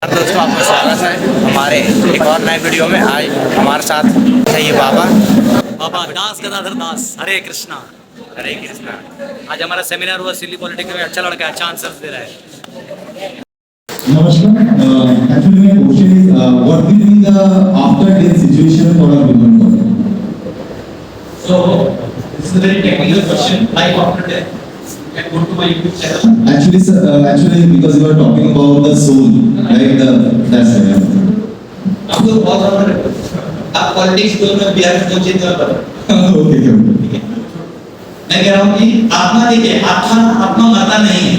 दोस्तों, आपका स्वागत है हमारे एक और नए वीडियो में। आज हमारे साथ है ये बाबा दास गदाधर दास। हरे कृष्णा। हरे कृष्णा। आज हमारा सेमिनार हुआ सिली पॉलिटिक्स में। अच्छा लड़का है, अच्छा आंसर दे रहा है। Namaskar. Actually, my question is, what will be the after-death situation for a human body? So, this is a very technical question. Life after death. You can go to my YouTube channel. Actually, sir, because you are talking about the soul, right? That's it. आपको बहुत ज़्यादा आप politics school में बिहार में पहुंचे तो Okay. मैं कह रहा हूँ कि आत्मा देखिए, आत्मा मरता नहीं है।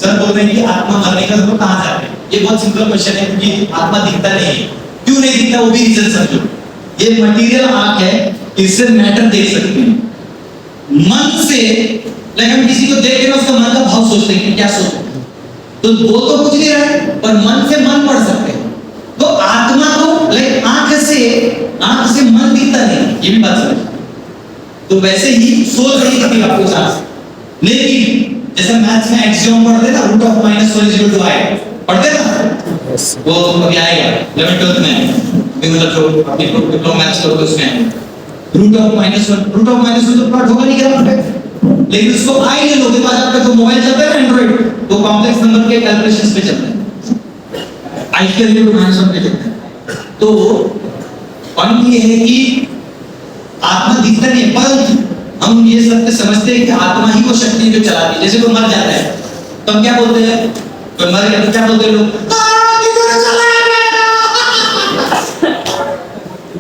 सर बोल रहे हैं कि आत्मा मरने का मतलब कहाँ जाते हैं? ये बहुत सिंपल क्वेश्चन है क्योंकि आत्मा दिखता नहीं है। क्यों नहीं दिखता वो भी रीजन समझो। ये मटेरियल आंख है, इससे मैटर देख सकते हैं। मन से हम किसी को देख के ना उसका मन का भाव सोचते हैं कि क्या सोचते हैं। तो वो तो कुछ नहीं रहा है, पर मन से मन पढ़ सकते हैं। तो आत्मा को आंख से मन दिखता नहीं, ये भी बात समझ। तो वैसे ही सोल नहीं दिखती आपको चांस, लेकिन जैसे मैथ्स में एक्सियोम पढ़ते ना, root of minus 1 is to i पढ़ते ना, वो कभी आएगा 11th 12th में भी, मतलब जो डिप्लोमा मैथ्स करो तो उसमें रूट ऑफ माइनस 1 तो पार्ट होगा नहीं क्या पे, लेकिन उसको i ले लोगे तो आज आपका जो मोबाइल चलता है ना एंड्रॉइड, वो कॉम्प्लेक्स नंबर के कैलकुलेशंस पे चलता है, i के लिए -1 पे चलता है। तो पॉइंट ये है कि आत्मा दिखता नहीं है, परंतु हम ये सत्य समझते हैं कि आत्मा ही वो शक्ति जो चलाती है। जैसे कोई मर जाता है तो हम क्या बोलते हैं? कोई मर गया तो क्या बोलते हैं लोग?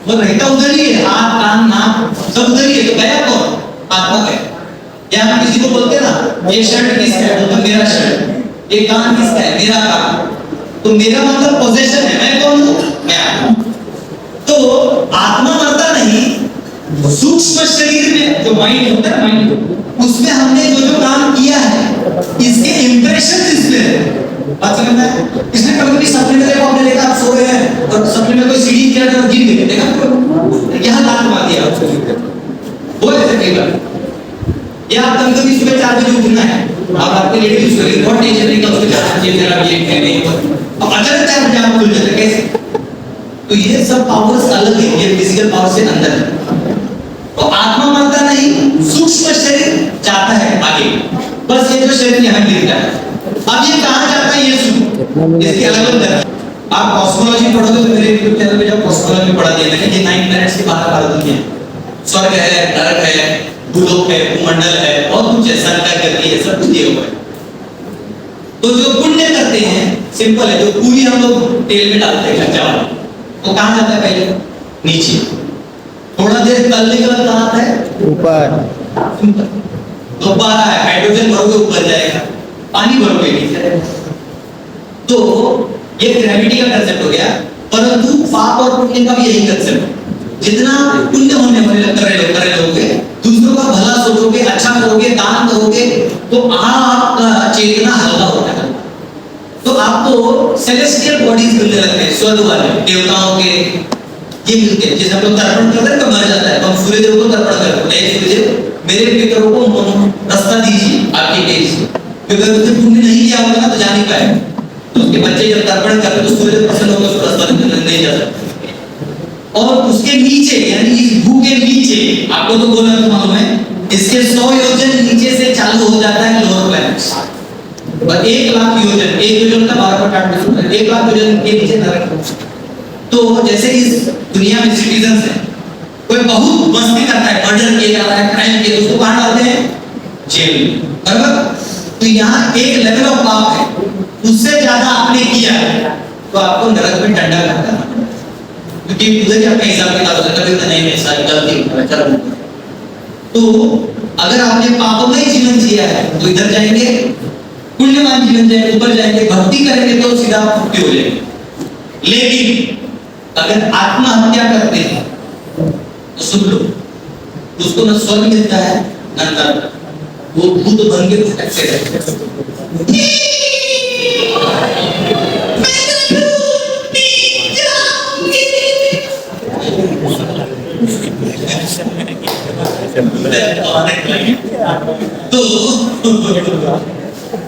वो रहता उधर ही है, हाथ कान नाक सब उधर ही है, तो गया कौन? आत्मा गया। या हम किसी को बोलते हैं ना, ये शर्ट किसका है? तो मेरा शर्ट। ये कान किसका है? मेरा कान। तो मेरा मतलब पोजेशन है, मैं कौन हूँ? मैं आत्मा। तो आत्मा मरता नहीं, सूक्ष्म शरीर में जो माइंड होता है, माइंड उसमें हमने जो काम किया है, इसके इंप्रेशन इसमें है। बात समझ में है? इसने कभी सपने में देखा, आपने देखा आप सो रहे हैं और सपने में कोई सीढ़ी गिरा और गिर गए, देखा आपको? यहाँ लात मार दिया आपको, वो ऐसे कई बार। या आप कभी सुबह 4 बजे उठना है, आप आपके लेडी यूज करेंगे, बहुत टेंशन है कि उसको 4 बजे मेरा ये नहीं, अब अचानक 4 बजे आप खुल जाते कैसे? तो ये सब पावर्स अलग है, ये फिजिकल पावर से अंदर है। तो आत्मा मरता नहीं, सूक्ष्म शरीर जाता है आगे, बस ये जो शरीर यहाँ गिरता है। अब ये कहाँ जाता है ये सुनो, इसके अलग-अलग तरह। आप कॉस्मोलॉजी पढ़ोगे तो मेरे YouTube चैनल पे जब कॉस्मोलॉजी पढ़ा दिया मैंने कि 9 प्लैनेट्स के बाहर बाहर दुनिया है, स्वर्ग है, नरक है, भूलोक है, भूमंडल है, बहुत कुछ है, सन का गति है, सब कुछ दिया हुआ है। तो जो पुण्य करते हैं, सिंपल है, जो पूरी हम लोग तेल में डालते हैं खर्चा वाला, वो कहाँ जाता है? पहले नीचे, थोड़ा देर तलने के बाद कहाँ आता है? ऊपर। दोबारा है, हाइड्रोजन भरोगे ऊपर जाएगा, पानी भरोगे नीचे। तो ये ग्रेविटी का कंसेप्ट हो गया, परंतु पाप और पुण्य का भी यही कंसेप्ट है। जितना पुण्य होने वाले करे लोगे, दूसरों का भला सोचोगे, अच्छा करोगे, दान करोगे, तो आपका चेतना हल्का होता है। तो आपको सेलेस्टियल बॉडीज मिलने लगते हैं, स्वर्ग वाले देवताओं के ये मिलते हैं। जैसे हम लोग तर्पण करते हैं तो मर जाता है, तो हम सूर्य देव को तर्पण करते हैं, सूर्य मेरे पितरों को रास्ता दीजिए आपके तेज से, क्योंकि अगर उसने पुण्य नहीं किया होगा ना तो जा नहीं पाएगा। तो उसके बच्चे जब तर्पण करते तो सूर्य प्रसन्न होगा, उसको रास्ता नहीं जा सकता। और उसके नीचे यानी इस भू के नीचे, आपको तो बोला तो मालूम है, इसके 100 योजन नीचे से चालू हो जाता है लोअर प्लैनेट्स, और 1 लाख योजन, 1 योजन का 12 1 लाख योजन के नीचे नरक। तो जैसे इस दुनिया में सिटीजन्स हैं, कोई बहुत मस्ती करता है, मर्डर किया जा रहा है, क्राइम किया, उसको कहाँ डालते हैं? जेल में, बराबर? तो यहाँ एक लेवल ऑफ पाप है, उससे ज्यादा आपने किया है तो आपको नरक में डंडा लगता है, क्योंकि उधर ही आपका हिसाब किताब होता है, कभी नहीं सारी गलती चलो। तो अगर आपने पापमय जीवन जिया है तो इधर जाएंगे, पुण्यवान जीवन जाएंगे, ऊपर जाएंगे, भक्ति करेंगे तो सीधा मुक्ति हो जाएगी। लेकिन अगर आत्महत्या करते हैं तो सुन लो, उसको न स्वर्ग मिलता है न नरक, वो भूत बन के भटकते रहते हैं।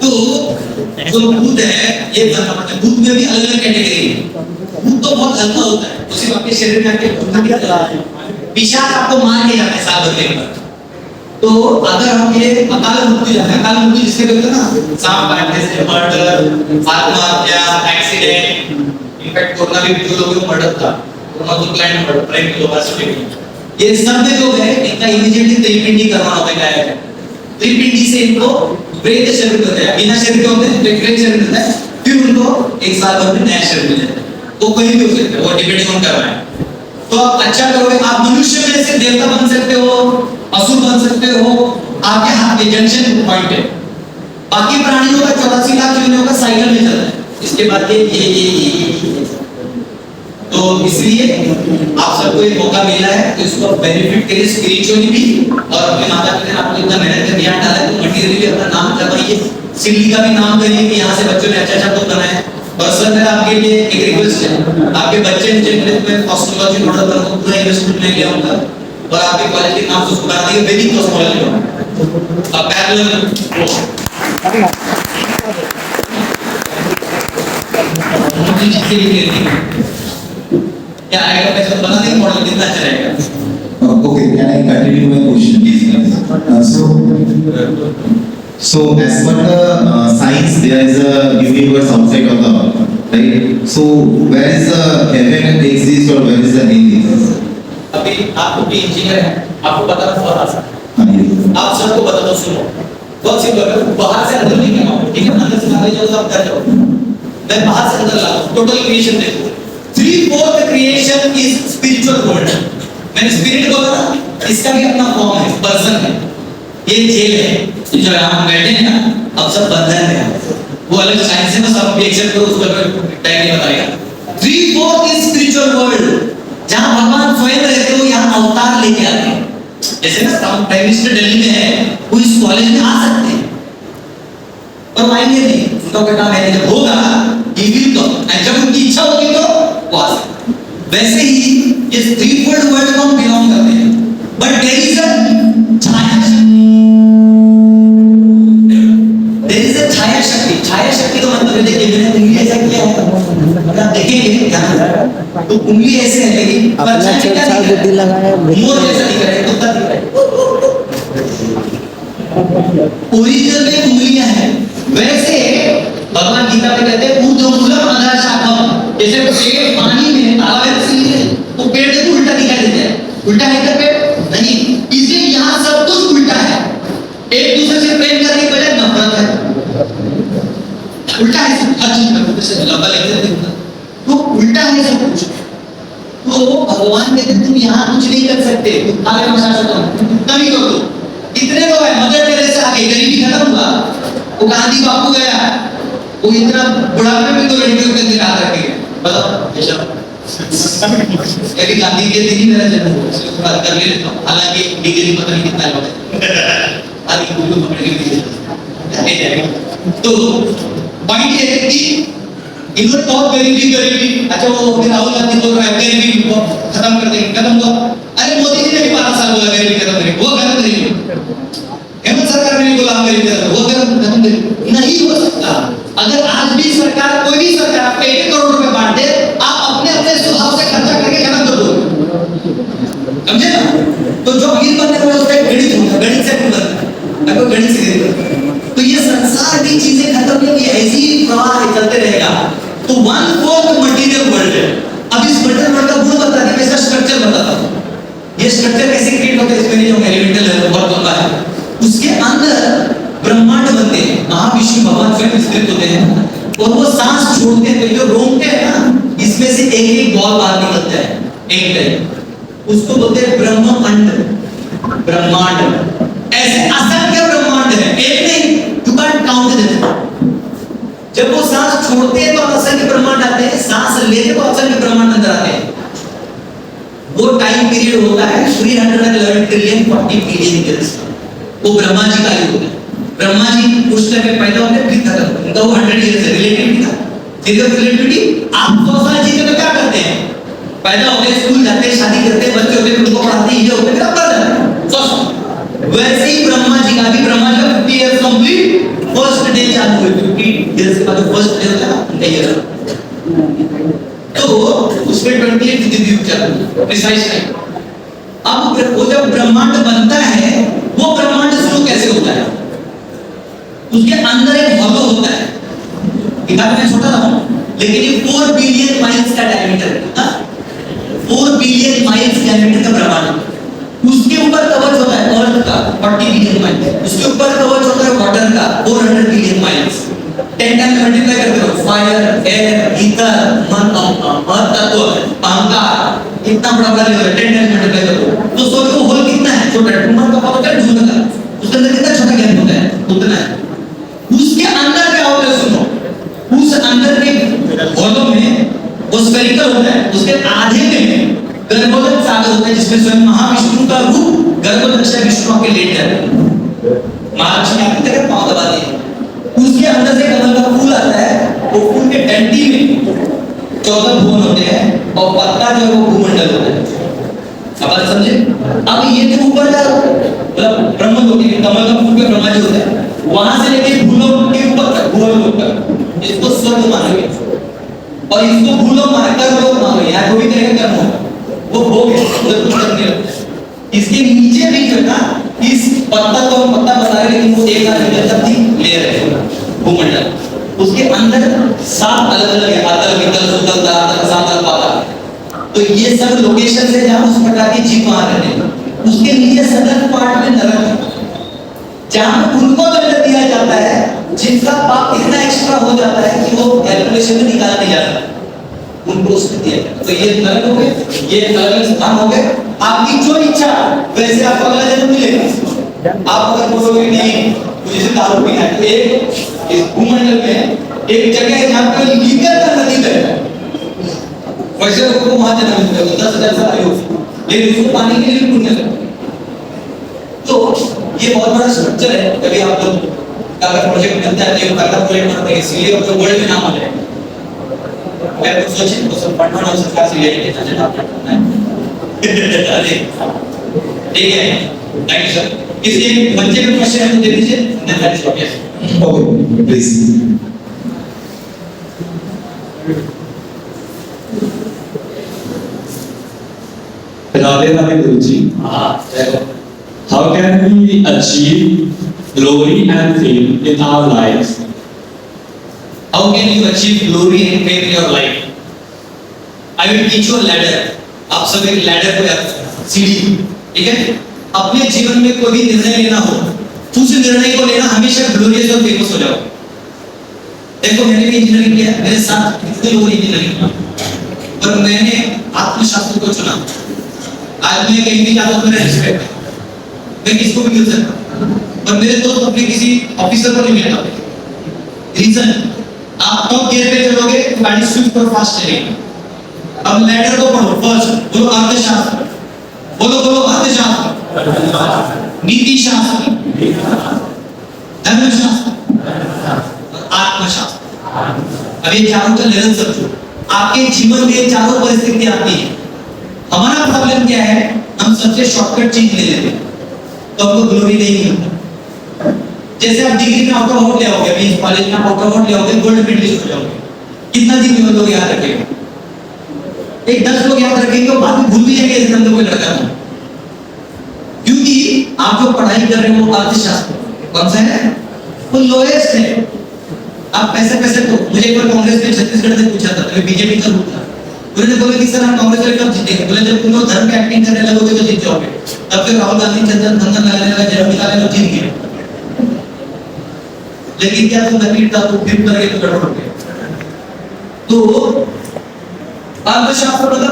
तो जो दूध है ये बनना पड़ता है। दूध में भी अलग अलग कैटेगरी है। दूध तो बहुत हल्का होता है, तो सिर्फ आपके शरीर में आके पेशाब आपको मार के जाता है साल भर में। तो अगर हम ये अकाल मृत्यु जाता है, अकाल मृत्यु जिसके कहते हैं ना, सांप काटने से, मर्डर, आत्महत्या, एक्सीडेंट, इनफैक्ट कोरोना भी जो लोगों को मर्डर था, कोरोना तो क्लाइंट मर्डर, प्राइम यूनिवर्सिटी, ये सब में जो है इनका इमीडिएटली त्रिपिंडी करवाना होता है। त्रिपिंडी से इनको प्रेत शरीर मिलता है, बिना शरीर के होते हैं तो प्रेत शरीर मिलता है, फिर उनको एक साल भर में नया शरीर मिल जाता है। वो कोई भी हो सकता है, वो डिपेंडिंग ऑन कर रहा है। तो आप अच्छा करोगे, आप मनुष्य में से देवता बन सकते हो, असुर बन सकते हो, आपके हाथ में जंक्शन पॉइंट है। बाकी प्राणियों का 84 लाख योनियों का साइकिल में चलता है, इसके बाद ये। तो इसलिए आप सबको एक मौका मिला है, तो इसको बेनिफिट करिए स्पिरिचुअली भी, और अपने माता पिता ने आपको इतना मेहनत कर ध्यान डाला है, तो मटेरियली भी अपना नाम करवाइए, सिल्ली का भी नाम करिए कि यहाँ से बच्चों ने अच्छा तो बनाया। और सर मेरा आपके लिए एक रिक्वेस्ट है, आपके बच्चे में कॉस्मोलॉजी मॉडल पर पूरा इन्वेस्टमेंट ले लिया होगा, और आपके कॉलेज के नाम उसको बना देंगे वैदिक कॉस्मोलॉजी का पैरेलल। क्या आएगा पैसा बना देंगे, मॉडल कितना अच्छा रहेगा। Okay, can I continue my question? So as per the science, there is a universe outside of the earth, right? So where is the heaven exist or where is the hell exist? अभी आप भी engineer हैं, आपको बताना बहुत आसान है। हाँ जी। आप सबको बता दो, सुनो, बहुत सिंपल है, बाहर से अंदर नहीं करना, ठीक है? अंदर से बाहर जाओ तो आप डर जाओ। मैं बाहर से अंदर लाऊं, टोटल क्रिएशन देखो। 3/4 क्रिएशन इज स्पिरिचुअल वर्ल्ड। मैंने स्पिरिट बोला ना, इसका भी अपना फॉर्म है, पर्सन है। ये जेल है, ये जो हम बैठे हैं ना, अब सब बंधन है। वो अलग साइंस है, बस आप भी एक्सेप्ट करो, उसको टाइम नहीं बताएगा। 3/4 इज स्पिरिचुअल वर्ल्ड, जहां भगवान स्वयं रहते हो, यहाँ अवतार लेके आते हैं। जैसे ना प्राइम मिनिस्टर दिल्ली में है, वो इस कॉलेज में आ सकते हैं, पर आएंगे नहीं, उनका कोई काम है, जब होगा ये विल कम, और जब उनकी इच्छा होगी तो वो आ सकते हैं। वैसे ही ये 3/4 वर्ल्ड को हम बिलोंग करते हैं, बट देयर इज अ छाया शक्ति। देयर इज अ छाया शक्ति। छाया शक्ति का मतलब है, देखिए मैंने उंगली ऐसा किया है, आप देखेंगे ध्यान, तो उंगली ऐसे है, लेकिन अपना चर्चा बुद्धि लगाया, मोर जैसा दिख रहा है, कुत्ता दिख रहा है। ओरिजिनल में उंगलियां हैं। वैसे भगवान गीता में कहते हैं ऊर्ध्वमूलम अधः शाखम, जैसे पेड़ पानी में तालाब में सीधे, तो पेड़ देखो उल्टा दिखाई देता है, उल्टा है क्या पेड़? नहीं। इसलिए यहाँ सब कुछ उल्टा है। एक दूसरे से प्रेम करने की बजाय नफरत है, उल्टा है सब, हर चीज में जैसे लंबा लेते हैं तो उल्टा है सब कुछ। तो भगवान कहते तुम यहाँ कुछ नहीं कर सकते, तुम आगे शाश्वत तभी कर दो। इतने लोग हैं, मदर टेरेसा आगे, गरीबी खत्म हुआ, वो गांधी बापू गया, वो इतना बुढ़ापे में तो लड़कियों के अंदर हाथ रखेंगे, बताओ। गांधी के दिन ही मेरा जन्म हुआ, इसलिए बात कर लेता हूँ, हालांकि डिग्री पता नहीं कितना है, आदि गुरु पकड़ के तो पॉइंट ये है कि इधर बहुत गरीबी, अच्छा वो राहुल गांधी बोल रहा है गरीबी को खत्म कर देंगे, खत्म हुआ। अरे मोदी जी ने भी 12 साल बोला गरीबी खत्म करेंगे, वो खत्म करेंगे। हेमंत सरकार ने भी बोला हम गरीबी खत्म, वो खत्म करेंगे। नहीं हो सकता। अगर आज भी सरकार, कोई भी सरकार आपको 1 करोड़ रुपए बांट दे, आप अपने अपने स्वभाव से खर्चा करके खत्म कर दो, समझे ना? तो जो अमीर बनने वाला उसका गणित होता है, गणित से बनता है, अगर गणित से गरीब, तो ये संसार की चीजें खत्म नहीं होगी, ऐसी ही प्रवाह चलते रहेगा। तो 1/4 मटेरियल वर्ल्ड है। अब इस मटेरियल वर्ल्ड का गुण बता दिया, इसका स्ट्रक्चर बताता हूं। ये स्ट्रक्चर कैसे क्रिएट होता है, इसमें नहीं जाऊंगा, एलिमेंटल लेवल बहुत लंबा है। उसके अंदर ब्रह्मांड बनते हैं, महाविष्णु भगवान स्वयं स्थित होते हैं, और वो सांस छोड़ते हैं तो जो रोकते हैं ना, इसमें से एक बॉल बाहर निकलता है, एक टाइम, उसको बोलते हैं ब्रह्मांड, ब्रह्मांड। ऐसे असंख्य ब्रह्मांड है, एक नहीं, यू कांट काउंट देम। जब वो सांस छोड़ते हैं तो असंख्य ब्रह्मांड आते हैं, सांस लेते तो असंख्य ब्रह्मांड अंदर आते हैं। वो टाइम पीरियड होता है 311 ट्रिलियन 40 बिलियन ईयर्स, वो ब्रह्मा जी का युग है। ब्रह्मा जी उस टाइम में पैदा होते फिर खत्म, उनका वो 100 ईयर्स है, रिलेटिविटी था। रिलेटिविटी, आप 100 साल जीते तो क्या करते हैं? पैदा होते, स्कूल जाते, शादी करते, बच्चे होते, उनको पढ़ाते, ये होते, फिर आप मर जाते हैं। 100 साल वैसे ही ब्रह्मा जी का भी, ब्रह्मा जी का 50 इयर्स कंप्लीट, फर्स्ट डे चालू हुए, 50 इयर्स के बाद जो फर्स्ट डे होता है उनका ईयर, तो उसमें 28 दिन चला प्रिसाइज टाइम। अब वो जब ब्रह्मांड बनता है, वो ब्रह्मांड शुरू कैसे होता है? उसके अंदर एक हॉलो होता है, दिखा मैं छोटा था लेकिन ये 4 बिलियन माइल्स का डायमीटर है, 4 बिलियन माइल्स डायमीटर का ब्रह्मांड। उसके ऊपर कवच होता है अर्थ का 40 बिलियन माइल्स, उसके ऊपर कवच होता है वाटर का 400 बिलियन माइल्स। 10 टाइम मल्टीप्लाई करते हो, फायर, एयर, ईथर, मर्द तत्व, अहंकार, इतना बड़ा लेवल 10 टाइम मल्टीप्लाई करो तो सोचो होल कितना है, छोटा ट्यूमर का होता है झूठ का, उसके अंदर कितना छोटा गैप होता है, उतना है। उसके अंदर क्या होता है सुनो, उस अंदर के होलो में वो स्फेरिकल होता है, उसके आधे में गर्भोदक सागर होता है जिसमें स्वयं महाविष्णु का रूप गर्भोदक विष्णु के लेट जाते हैं। महालक्ष्मी आती है पांव दबाती है, उसके अंदर से कमल का फूल आता है, वो फूल के डंडी में 14 भुवन होते हैं और पत्ता जो है वो भूमंडल होता है। अब बात समझे? अब ये जो ऊपर का मतलब ब्रह्म होती है, कमल का फूल पे ब्रह्मा जी होता है, वहां से लेके भूलोक के ऊपर तक, भूलोक तक इसको स्वर्ग मानोगे और इसको भूलोक मानकर लोग मानोगे, यहाँ कोई तरह का कर्म होगा वो भोग है, उधर कुछ करने लगता है। इसके नीचे भी जो है ना, इस पत्ता तो हम पत्ता बता रहे लेकिन वो एक तक भी लेयर है भूमंडल, उसके अंदर 7 अलग-अलग है, आतल, वितल, सुतल, दातल, सातल, पातल। तो ये सब लोकेशन से जहां उस प्रकार की जीव वहां रहते हैं। उसके नीचे सदर्न पार्ट में नरक है, जहां उनको दंड दिया जाता है जिनका पाप इतना एक्स्ट्रा हो जाता है कि वो कैलकुलेशन में निकाला नहीं जाता, उनको उसमें दिया जाता है। तो ये नरक हो गए, ये नरक स्थान हो गए। आपकी जो इच्छा वैसे आपको अगला जन्म मिलेगा। आप अगर बोलोगे नहीं मुझे से दारू पीना है, तो एक इस भूमंडल में एक जगह है जहां पे लीकर का नदी बहता है, वैसे लोगों को वहां जन्म मिलेगा 10,000 साल आयु, लेकिन उसको पाने के लिए पुण्य लगता है। तो ये बहुत बड़ा स्ट्रक्चर है। कभी आप लोग का अगर प्रोजेक्ट मिलता है तो करना प्रोजेक्ट बनाते हैं, इसलिए अपने वर्ल्ड में नाम आ जाए। अगर कुछ सोचे तो सब पढ़ना और सरकार से रिलेटेड है ना, अरे ठीक है, थैंक यू सर। किसी बच्चे का क्वेश्चन है तो दे दीजिए, then that is okay. Okay, please. Radhe Radhe Guruji. How can we achieve glory and fame in our lives? How can you achieve glory and fame in your life? I will teach you a ladder. आप सब एक ladder को सीढ़ी, ठीक है? अपने जीवन में कोई भी निर्णय लेना हो, उस निर्णय को लेना हमेशा ग्लोरियस और फेमस हो जाओ। देखो मैंने भी इंजीनियरिंग किया, मेरे साथ कितने लोग इंजीनियरिंग किया, पर मैंने आत्मशास्त्र को चुना। आज मैं कहीं भी जाता हूँ, मेरा रिस्पेक्ट है, मैं किसको भी मिल सकता, पर मेरे दोस्त अपने किसी ऑफिसर को नहीं मिलता। रीजन, आप टॉप गियर पे चलोगे तो गाड़ी स्विफ्ट और फास्ट चलेगी। अब लैडर को पढ़ो, फर्स्ट बोलो अर्थशास्त्र, बोलो बोलो अर्थशास्त्र, नीति शास्त्र, धर्मशास्त्र और आत्मशास्त्र। अब ये चारों का लेवल समझो। आपके जीवन में चारों परिस्थितियां आती हैं। हमारा प्रॉब्लम क्या है, हम सबसे शॉर्टकट चीज ले लेते हैं तो हमको ग्लोरी नहीं मिलता। जैसे आप डिग्री में आउट ऑफ आउट ले आओगे, अभी इस कॉलेज में आउट ऑफ आउट ले आओगे, गोल्ड मेडलिस्ट हो जाओगे, कितना दिन में लोग याद रखेंगे? एक 10 लोग याद रखेंगे और बाद में भूल भी जाएंगे इसके अंदर कोई लड़का था। क्योंकि आप जो पढ़ाई कर रहे हो अर्थशास्त्र कौन सा है, वो लोएस्ट है। आप पैसे तो मुझे एक बार कांग्रेस ने छत्तीसगढ़ से पूछा था, तो मैं बीजेपी का रूप था, उन्होंने बोला कि सर हम कांग्रेस वाले कब जीतेंगे? बोले जब तुम लोग धर्म की एक्टिंग करने लगोगे तो जीत जाओगे। तब फिर राहुल गांधी चंदन धंधन लगाने लगा, जन्म निकाले तो जीत गए। लेकिन क्या तुम नकली था तो फिर करके तो गड़बड़ हो गया। तो अर्थशास्त्र मतलब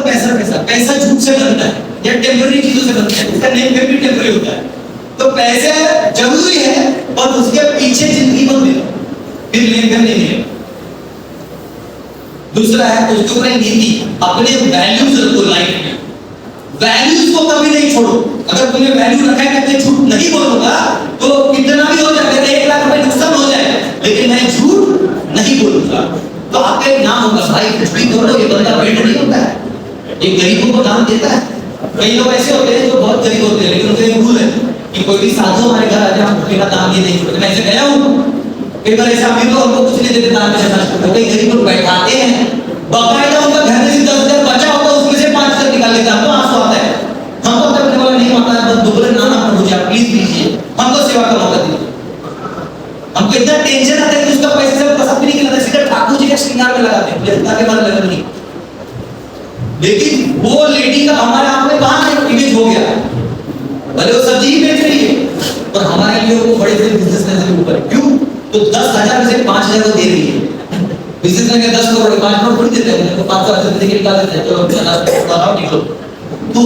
पैसा झूठ से बनता है या टेम्पररी चीजों से बनता है, उसका नेम भी टेम्पररी होता है। तो पैसे जरूरी है और उसके पीछे जिंदगी बन दे, फिर लेन नहीं मिलेगा। दूसरा है उसके ऊपर नीति, अपने वैल्यूज रखो लाइफ में, वैल्यूज को कभी नहीं छोड़ो। अगर तुमने वैल्यू रखा है कि मैं झूठ नहीं बोलूंगा तो कितना भी हो जाए, 1 लाख रुपए नुकसान हो जाए, लेकिन मैं झूठ नहीं बोलूंगा, तो आपका एक नाम होगा, भाई कुछ भी करो ये बंदा पेट नहीं होता है, ये गरीबों को दान देता है। कई लोग ऐसे होते हैं जो बहुत गरीब होते हैं लेकिन उनका एक भूल है, कि कोई भी साधु हमारे घर आ जाए हम मेरा दान ये नहीं छोड़ते। मैं ऐसे गया हूँ कई बार, ऐसा अमीर लोग हमको कुछ नहीं देते दान में से, कई गरीब लोग बैठाते हैं बकायदा, उनका घर में से 10,000 बचा होगा उसमें से 5,000 निकाल लेते हैं। हमको आंसू आता है, हमको तब वाला नहीं आता है, बस दुबले नाना प्रभु जी आप प्लीज दीजिए, हमको सेवा का मौका दीजिए। हमको इतना टेंशन आता है कि उसका पैसे से पसंद भी नहीं करता, सीधा ठाकुर जी के श्रृंगार में लगाते हैं, जनता के मन लगा नहीं। लेकिन वो लेडी का हमारे आप में कहां इमेज हो गया, भले वो सब्जी ही बेच रही है और हमारे लिए वो बड़े बड़े बिजनेसमैन के ऊपर क्यों, तो 10,000 में से 5,000 वो दे रही है। बिजनेसमैन के 10 करोड़ 5 करोड़ थोड़ी देते हैं, उनको 500 देके निकाल देते हैं, चलो 50 निकलो। तो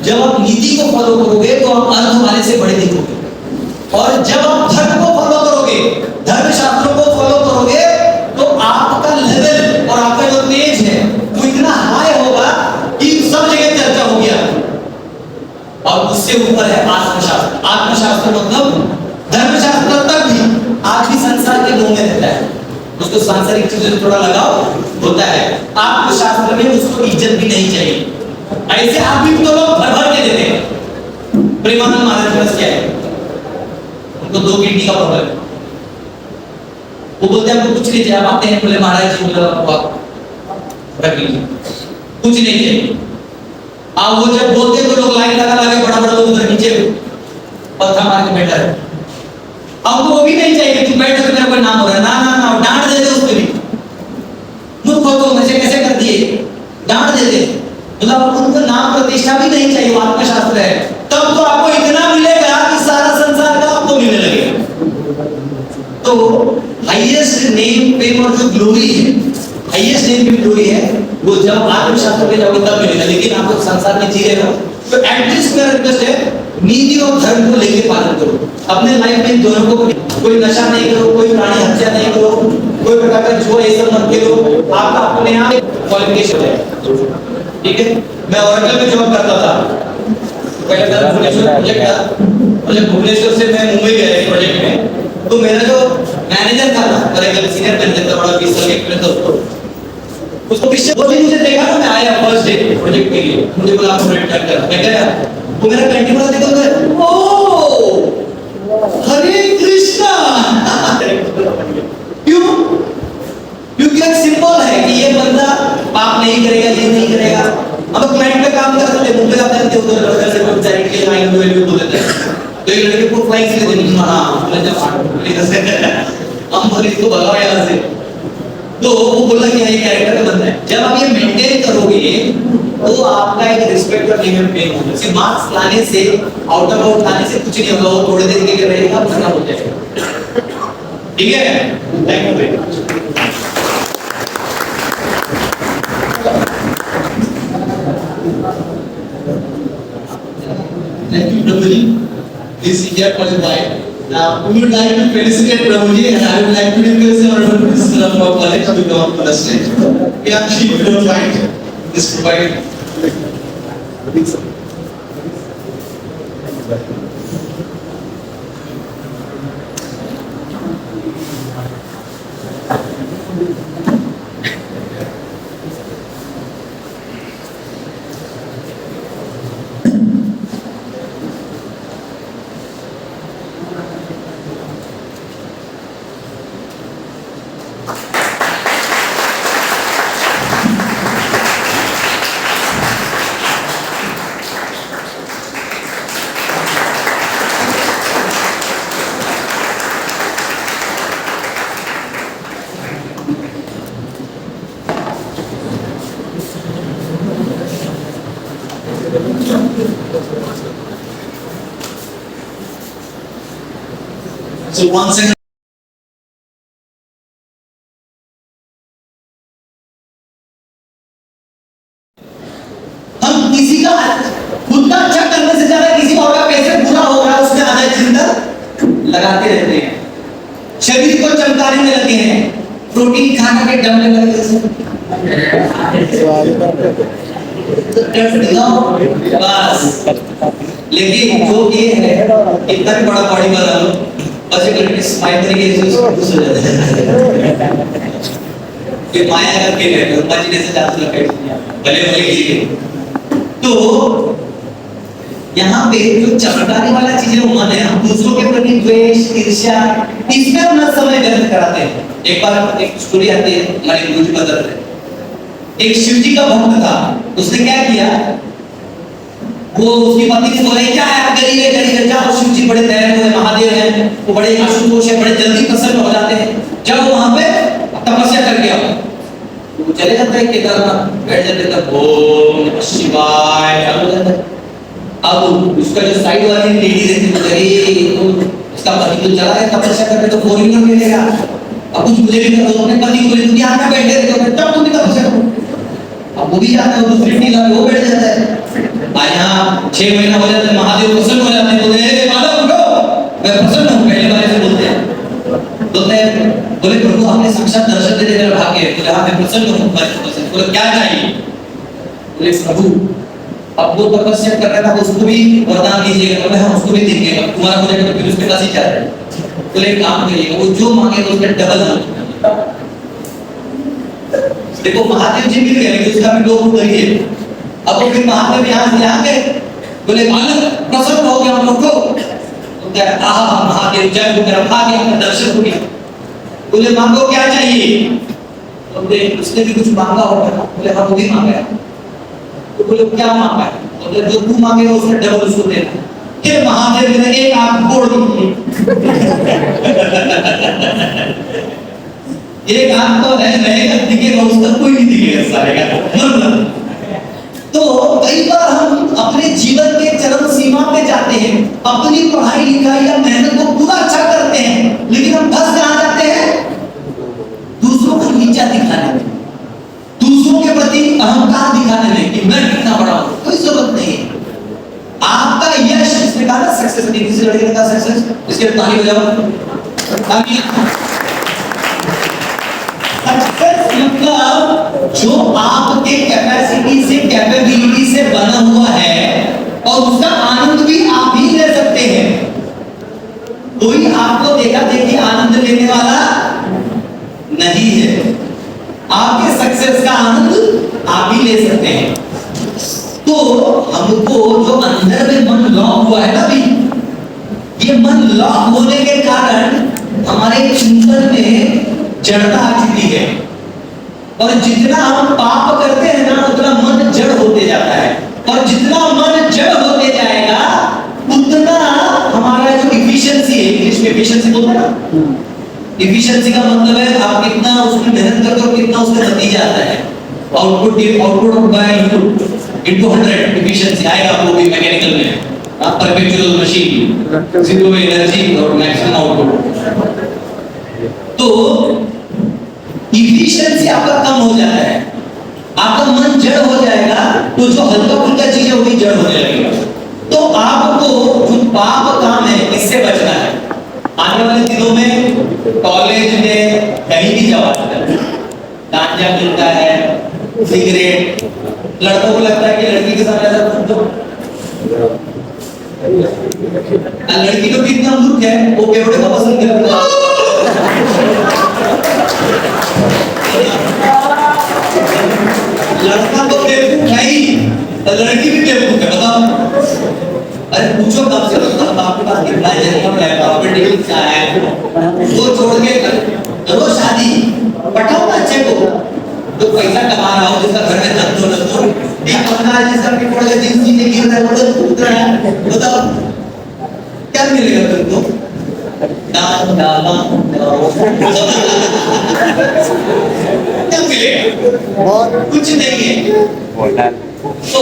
जब आप नीति को फॉलो करोगे तो आप अर्थ वाले से बड़े दिखोगे, और जब आप धर्म को फॉलो करोगे, धर्म शास्त्रों को फॉलो करोगे, तो आपका लेवल और आपका जो तेज है वो इतना हाई होगा कि सब जगह चर्चा हो गया। और उससे ऊपर है आत्मशास्त्र। आत्मशास्त्र मतलब धर्मशास्त्र तक भी आज भी संसार के मुंह में रहता है, उसको सांसारिक चीजों से थोड़ा लगाव होता है। आत्मशास्त्र में उसको इज्जत भी नहीं चाहिए। ऐसे आदमी तो लोग भर भर के देते हैं। प्रेमानंद महाराज के पास क्या है, उनको 2 किडनी का प्रॉब्लम है, वो बोलते हैं हमको कुछ नहीं चाहिए। आप आते हैं बोले महाराज जी रख लीजिए, कुछ नहीं चाहिए। आप वो जब बोलते तो लोग लाइन लगा लगा बड़ा बड़ा लोग उधर नीचे पत्थर मार के बैठा है। हमको वो भी नहीं चाहिए, तुम बैठो तो मेरा कोई नाम हो रहा है, ना ना ना डांट दे दो उसको भी, मुझ को तो मुझे कैसे कर दिए, डांट दे दे, मतलब उनको नाम प्रतिष्ठा भी नहीं चाहिए। वो आत्मशास्त्र है, तब तो आपको इतना मिलेगा कि सारा संसार का आपको मिलने लगेगा। तो हाईएस्ट नेम फेम और जो ग्लोरी है, हाईएस्ट नेम फेम ग्लोरी है, वो जब आत्मशास्त्र पे जाओगे तब मिलेगा। लेकिन आप लोग संसार में जी रहे हो तो एटलीस्ट मेरा रिक्वेस्ट है नीति और धर्म को लेके पालन करो अपने लाइफ में। दोनों को, कोई नशा नहीं करो, कोई प्राणी हत्या नहीं करो, कोई प्रकार का जो ये सब मत करो। आपका अपने यहाँ क्वालिफिकेशन है, ठीक है। मैं ऑरेकल में जॉब करता था, पहले मेरा भुवनेश्वर प्रोजेक्ट था, और जब भुवनेश्वर से मैं मुंबई गया एक प्रोजेक्ट में, तो मेरा जो मैनेजर था ना, ऑरेकल सीनियर मैनेजर था, बड़ा 20 साल का एक्सपीरियंस था उसको। उसको पिछले वो दिन मुझे देखा ना, मैं आया फर्स्ट डे प्रोजेक्ट के लिए, मुझे बोला आपको रेट कर कर, मैं गया, वो मेरा कंटी वाला देखा, मैं ओ हरे कृष्णा क्यों? क्योंकि एक सिंपल है कि ये बंदा पाप नहीं करेगा, ये नहीं करेगा। अब क्लाइंट पे काम करते थे, मुंबई आते थे, उधर लड़के से कोई डायरेक्ट के लाइन में भी बोल देते हैं, तो ये लड़के को फ्लाइंग से देनी हां बोले जब हम बोले इसको भगाओ यहां से। तो वो बोला कि ये कैरेक्टर का बंदा है। जब आप ये मेंटेन करोगे तो आपका एक रिस्पेक्ट और नेम पे होगा। सिर्फ मार्क्स लाने से, आउट ऑफ आउट लाने से कुछ नहीं होगा, वो थोड़े दिन के लिए रहेगा, खत्म हो जाएगा, ठीक है। Thank you very much. Thank you, Prabhuji. This is here qualified. Now, we would like to felicitate Prabhuji, and I would like to request the Honorable Minister of our college to come up to the stage. We actually don't find this provided. So once again, हम किसी का खुद का अच्छा करने से ज्यादा किसी और का कैसे बुरा हो रहा है उसमें आधा चिंता लगाते रहते हैं। शरीर को चमकाने में लगे हैं, प्रोटीन खाना के दम में लगे बस। लेकिन जो ये है इतना भी बड़ा बॉडी बना लो, बस एक लड़की स्माइल तरीके से उसको खुश हो जाता है। ये माया करके है, इमेजिनेशन ज्यादा लगे भले भले किसी के। तो यहाँ पे जो चमकाने वाला चीज है वो मन है। हम दूसरों के प्रति द्वेष, ईर्ष्या, इसमें अपना समय व्यर्थ कराते हैं। एक बार एक स्टोरी आती है हमारे गुरु जी बदल रहे। एक शिव जी का भक्त था, उसने क्या किया, वो उसकी पत्नी से बोले क्या है आप गरीब है जाओ। शिव जी बड़े दयालु है, महादेव हैं, वो बड़े आशुतोष है, बड़े जल्दी प्रसन्न हो जाते हैं। जब वहां पे तपस्या करके आओ, वो चले जाते हैं केदारनाथ, बैठ जाते हैं, ओम नमः शिवाय चालू हो जाता है। अब उसका जो साइड वाली लेडी रहती है, अरे तो इसका पति तो चला है तपस्या करने, तो फॉरेनर ले लेगा, अब कुछ मुझे भी कर दो। अपने पति को बोले तुम यहाँ पे बैठे रहते हो, तब तुम भी तपस्या करो। अब वो भी जाता है, दूसरी टीला पे वो बैठ जाता है। यहाँ 6 महीना हो जाता है, महादेव प्रसन्न हो जाते हैं, बोले ए माधव उठो, मैं प्रसन्न हूँ। पहले वाले से बोलते हैं, बोले प्रभु आपने साक्षात दर्शन देने मेरा भाग्य है। बोले हाँ मैं प्रसन्न हूँ। बोले क्या चाहिए? बोले प्रभु अब वो तपस्या कर रहा था, उसको भी वरदान दीजिएगा। बोले हाँ उसको भी देंगे, अब तुम्हारा हो जाएगा तो फिर उसके पास ही जा रहे हैं। बोले काम करिएगा, वो जो मांगेगा उसका डबल मांगेगा। देखो महादेव जी मिल गए, लेकिन उसका भी लोग करिए। अब वो फिर महादेव यहाँ से आ गए, बोले बालक प्रसन्न हो गया हम लोग को। बोलते हैं आहा महादेव जय हो मेरा भाग्य, आपका दर्शन हो गया। बोले मांगो क्या चाहिए? बोले उसने भी कुछ मांगा होगा। बोले हाँ वो भी मांगा है। तो बोले क्या मांगा है? बोले जो तू मांगेगा उसका डबल उसको देना। फिर महादेव ने एक आंख फोड़ दी। एक आंख तो रहेगा, दिखेगा उसका, कोई नहीं दिखेगा सारे का। तो कई बार हम अपने जीवन के चरम सीमा पे जाते हैं, अपनी पढ़ाई लिखाई या मेहनत को पूरा अच्छा करते हैं, लेकिन हम फंस कहाँ जाते हैं? दूसरों को नीचा दिखाने में, दूसरों के प्रति अहंकार दिखाने में कि मैं कितना बड़ा हूं। कोई जरूरत नहीं है। आपका यश, इसने कहा ना सक्सेस, किसी लड़के ने कहा सक्सेस, इसके ताली हो जाओ। सक्सेस मतलब जो आपके कैपेसिटी से, कैपेबिलिटी से बना हुआ है और उसका आनंद भी आप ही ले सकते हैं। कोई आपको देखा देखी आनंद लेने वाला नहीं है। आपके सक्सेस का आनंद आप ही ले सकते हैं। तो हमको जो अंदर में मन लॉक हुआ है ना अभी, ये मन लॉक होने के कारण हमारे चिंतन में जड़ता आ चुकी है। और जितना हम पाप करते हैं ना, उतना मन जड़ होते जाता है। और जितना मन जड़ होते जाएगा, उतना हमारा जो इफिशिएंसी है, इंग्लिश में इफिशिएंसी बोलते हैं ना, इफिशिएंसी का मतलब है आप कितना उसमें मेहनत करते हो, कितना उसका नतीजा आता है। आउटपुट बाय इनटू 100 इफिशिएंसी आएगा आपको भी मैकेनिकल में। परपेचुअल मशीन, जीरो एनर्जी और मैक्सिमम आउटपुट। तो इफिशिएंसी आपका कम हो जाता है, आपका मन जड़ हो जाएगा, तो जो हल्का फुल्का चीज है वो भी जड़ होने लगेगा। तो आपको जो पाप काम है इससे बचना है। आने वाले दिनों में कॉलेज में कहीं भी जाओ, गांजा मिलता है, सिगरेट, लड़कों को लगता है कि लड़की के साथ ऐसा लड़की तो कितना मूर्ख है, वो बेवड़े को पसंद करती है। लड़का तो बेवकूफ है ही, लड़की भी बेवकूफ है, बताओ। अरे पूछो कब से आपके पास कितना जन्म है, प्रॉपर्टी क्या है, वो छोड़ के करो शादी, पटाओ ना अच्छे को, जो पैसा कमा रहा हो, जिसका घर में धन एक बंदा है जिसका पेट पड़ गया, जिस चीज गिर रहा है वो तो कूद रहा है, बताओ क्या मिलेगा तुमको? दान डाला क्या मिलेगा? कुछ नहीं है। तो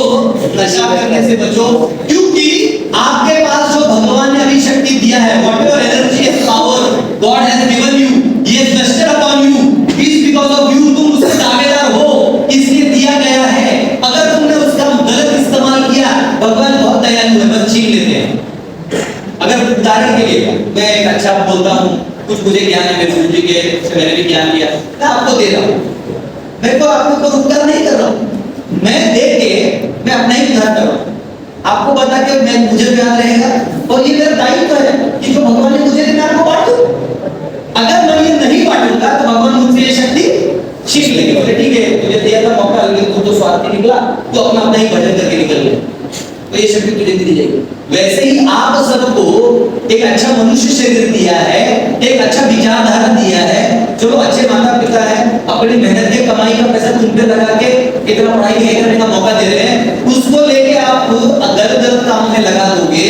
नशा करने से बचो, क्योंकि आपके पास जो भगवान ने अभी शक्ति दिया है, whatever energy and power God has given you, He has vested upon you, is because of you, तुम उसके दावेदार हो, इसलिए दिया गया है। अगर तुमने उसका गलत इस्तेमाल किया, भगवान बहुत दयालु है, बस छीन लेते हैं। अगर उदाहरण के लिए मैं एक अच्छा बोलता हूँ, कुछ मुझे ज्ञान है, मेरे गुरु जी के से मैंने भी ज्ञान लिया, मैं आपको दे रहा हूँ, मैं तो आपको कोई उपकार नहीं कर रहा हूँ, मैं दे के मैं अपना ही उद्धार कर रहा हूँ, आपको बता के मैं मुझे प्यार रहेगा, और ये मेरा दायित्व है कि जो भगवान ने मुझे दिया आपको बांटूं। अगर मैं ये नहीं बांटूंगा तो भगवान मुझसे ये शक्ति छीन लेंगे। बोले ठीक है, तुझे दिया था मौका, लेकिन तू तो स्वार्थी निकला, तो अपना ही भजन करके निकल गया, तो ये शक्ति तुझे दी जाएगी। एक अच्छा मनुष्य शरीर दिया है, एक अच्छा विचारधारा दिया है, चलो अच्छे माता पिता है, अपनी मेहनत के कमाई का पैसा तुम पे लगा के इतना पढ़ाई लिखाई करने का मौका दे रहे हैं, उसको लेके आप गलत काम में लगा दोगे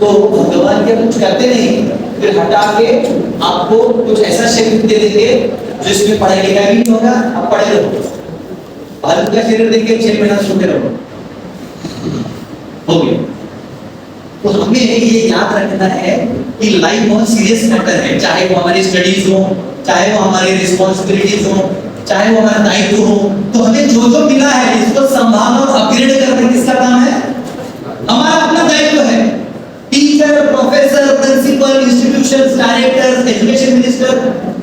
तो भगवान क्या कुछ करते नहीं, फिर हटा के आपको कुछ ऐसा शरीर दे देंगे जिसमें पढ़ाई लिखाई भी नहीं होगा, आप पढ़े रहो, भारत का शरीर देख के 6 महीना सोते रहो, हो गया। तो हमें ये याद रखना है कि लाइफ बहुत सीरियस मैटर है, चाहे वो हमारी स्टडीज हो, चाहे वो हमारी रिस्पॉन्सिबिलिटीज हो, चाहे वो हमारा दायित्व हो, तो हमें जो जो मिला है इसको संभालना और अपग्रेड करना किसका काम है? हमारा अपना दायित्व है। Teacher, professor, principal, institutions, directors, education minister,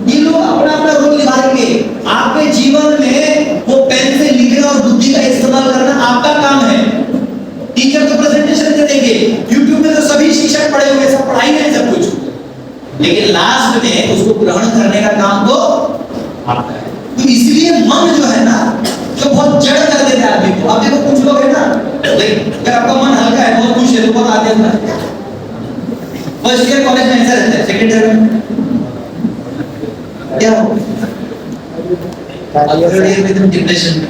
ये लोग अपना अपना रोल निभाएंगे। आपके जीवन में वो पेन से लिखना और बुद्धि का इस्तेमाल करना आपका काम है। टीचर तो प्रेजेंटेशन दे देंगे, यूट्यूब में तो सभी शिक्षक पढ़े हुए, सब पढ़ाई नहीं सब कुछ, लेकिन लास्ट में उसको ग्रहण करने का काम तो आपका है। तो इसलिए मन जो है ना, जो बहुत जड़ कर देता है आदमी को। आप देखो कुछ लोग है ना, अगर आपका मन हल्का है, बहुत खुश है, तो बहुत आते हैं फर्स्ट ईयर कॉलेज में ऐसा रहता है, सेकंड ईयर में क्या हो, थर्ड ईयर में तुम डिप्रेशन में,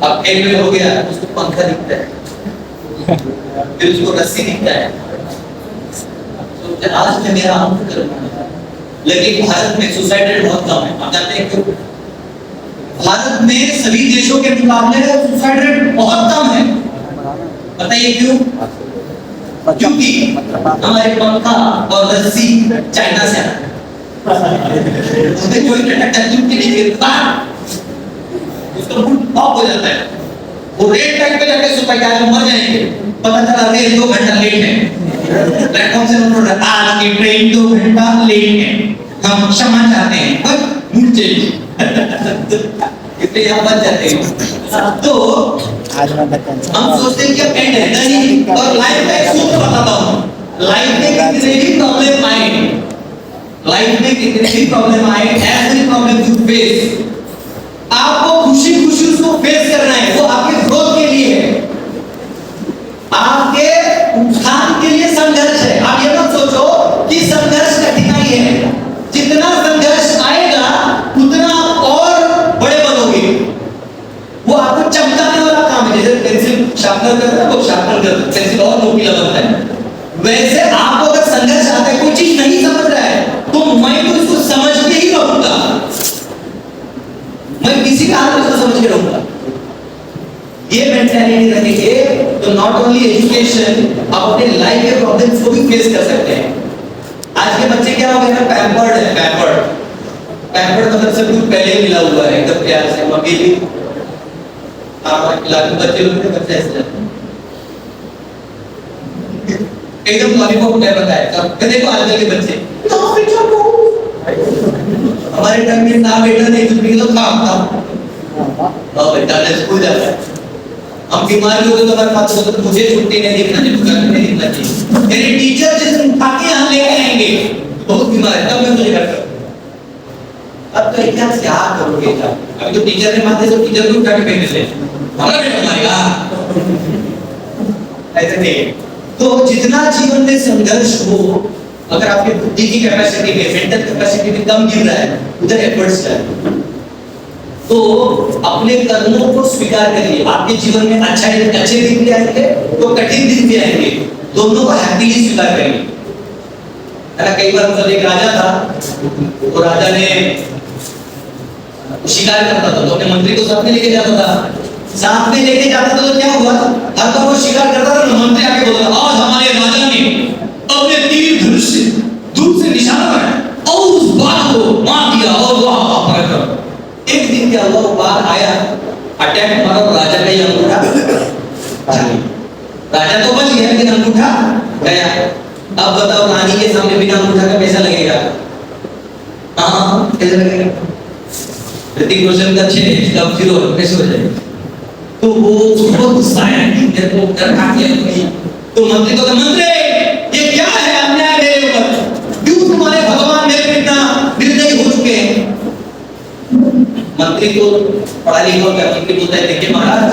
अब एक में हो गया, उसको पंखा दिखता है, फिर उसको रस्सी दिखता है, तो आज में मेरा अंत करूंगा। लेकिन भारत में सुसाइड रेट बहुत कम है, आप जानते हैं क्यों? भारत में सभी देशों के मुकाबले सुसाइड रेट बहुत कम है। बताइए क्यों? क्योंकि हमारे पंखा और रस्सी चाइना से उसमें कोई नहीं गिरता, उसका मूड ऑफ हो जाता है, वो रेड टाइम पे जाके सुबह क्या मर जाएंगे, पता चला रेल 2 घंटा लेट है, प्लेटफॉर्म से उन्होंने आज की ट्रेन 2 घंटा लेट है, हम क्षमा चाहते हैं, बस मूड चेंज इतने यहाँ बच जाते हैं। तो हम सोचते हैं कि अब एंड है नहीं, और लाइफ का एक सूत्र बताता हूँ, लाइफ में कितने भी प्रॉब्लम आए, लाइफ में कितने भी प्रॉब्लम आए, एवरी प्रॉब्लम यू फेस, आपको खुशी खुशी उसको फेस करना है, वो आपके ग्रोथ के लिए है, आपके उत्थान के लिए संघर्ष है। आप ये मत सोचो कि संघर्ष कठिनाई है, जितना संघर्ष आएगा उतना और बड़े बनोगे, वो आपको चमकाने वाला काम है। जैसे पेंसिल शार्पनर करता है, वो शार्पनर करता है, पेंसिल और नुकीला बनता है, वैसे आपको अगर संघर्ष आता है, कोई चीज नहीं समझ रहा है, तो मैं तो इसको समझ के ही रहूंगा, मैं किसी का हाल उसको समझ के रहूंगा। ये मेंटालिटी रखेंगे तो नॉट ओनली एजुकेशन, आप अपने लाइफ के प्रॉब्लम्स को भी फेस कर सकते हैं। आज के बच्चे क्या हो गए हैं, पैम्पर्ड है, पैम्पर्ड मतलब सब कुछ पहले ही मिला हुआ है, एकदम प्यार से, मम्मी भी बच्चे लोग के बच्चे ऐसे एकदम लॉलीपॉप टाइप का है। अब देखो आजकल के बच्चे, हमारे टाइम में ना बेटा नहीं, कुछ भी तो काम था, बेटा ने स्कूल जाता है, हम बीमार भी होते तो हमारे पास होता, तो मुझे छुट्टी नहीं देखना चाहिए, नहीं देखना चाहिए, मेरे टीचर जिस दिन उठा के यहाँ लेके आएंगे बहुत बीमार है, तब मैं मुझे घर करूँ। अब तो क्या करोगे? अभी तो टीचर ने माथे से टीचर को उठा के फेंक देते, हमारा बेटा मारेगा, ऐसे नहीं। तो जितना जीवन में संघर्ष हो, अगर आपकी बुद्धि की कैपेसिटी में, मेंटल कैपेसिटी में कम गिर रहा है, उधर एफर्ट्स है, तो अपने कर्मों को स्वीकार करिए। आपके जीवन में अच्छे दिन भी आएंगे तो कठिन दिन भी आएंगे, दोनों को हैप्पीली स्वीकार करिए। है ना, कई बार मतलब एक राजा था, तो राजा ने शिकार करता था, तो अपने मंत्री को साथ में लेके जाता था, साथ में लेके जाता था तो क्या हुआ, हर बार वो शिकार करता था, तो मंत्री आके बोलता, आज हमारे राजा ने अपने तीर धनुष से दूर से निशाना बनाया और उस बाघ को मार दिया, और वह पकड़। एक दिन क्या हुआ, वो बाघ आया, अटैक मारा, राजा का ये अंगूठा, राजा तो बच गया लेकिन अंगूठा गया। अब बताओ, रानी के सामने बिना अंगूठा का पैसा लगेगा? हाँ, कैसे लगेगा? ऋतिक रोशन का 6 तब 0 कैसे हो जाएगा? तो वो बहुत गुस्सा आया कि मेरे को डर खा गया। तो मंत्री को, मंत्री ये क्या है अन्याय मेरे ऊपर, क्यों तुम्हारे भगवान मेरे पे इतना निर्दयी हो चुके हैं? मंत्री को पढ़ा लिखा होगा, मंत्री बोलता है, देखिए महाराज,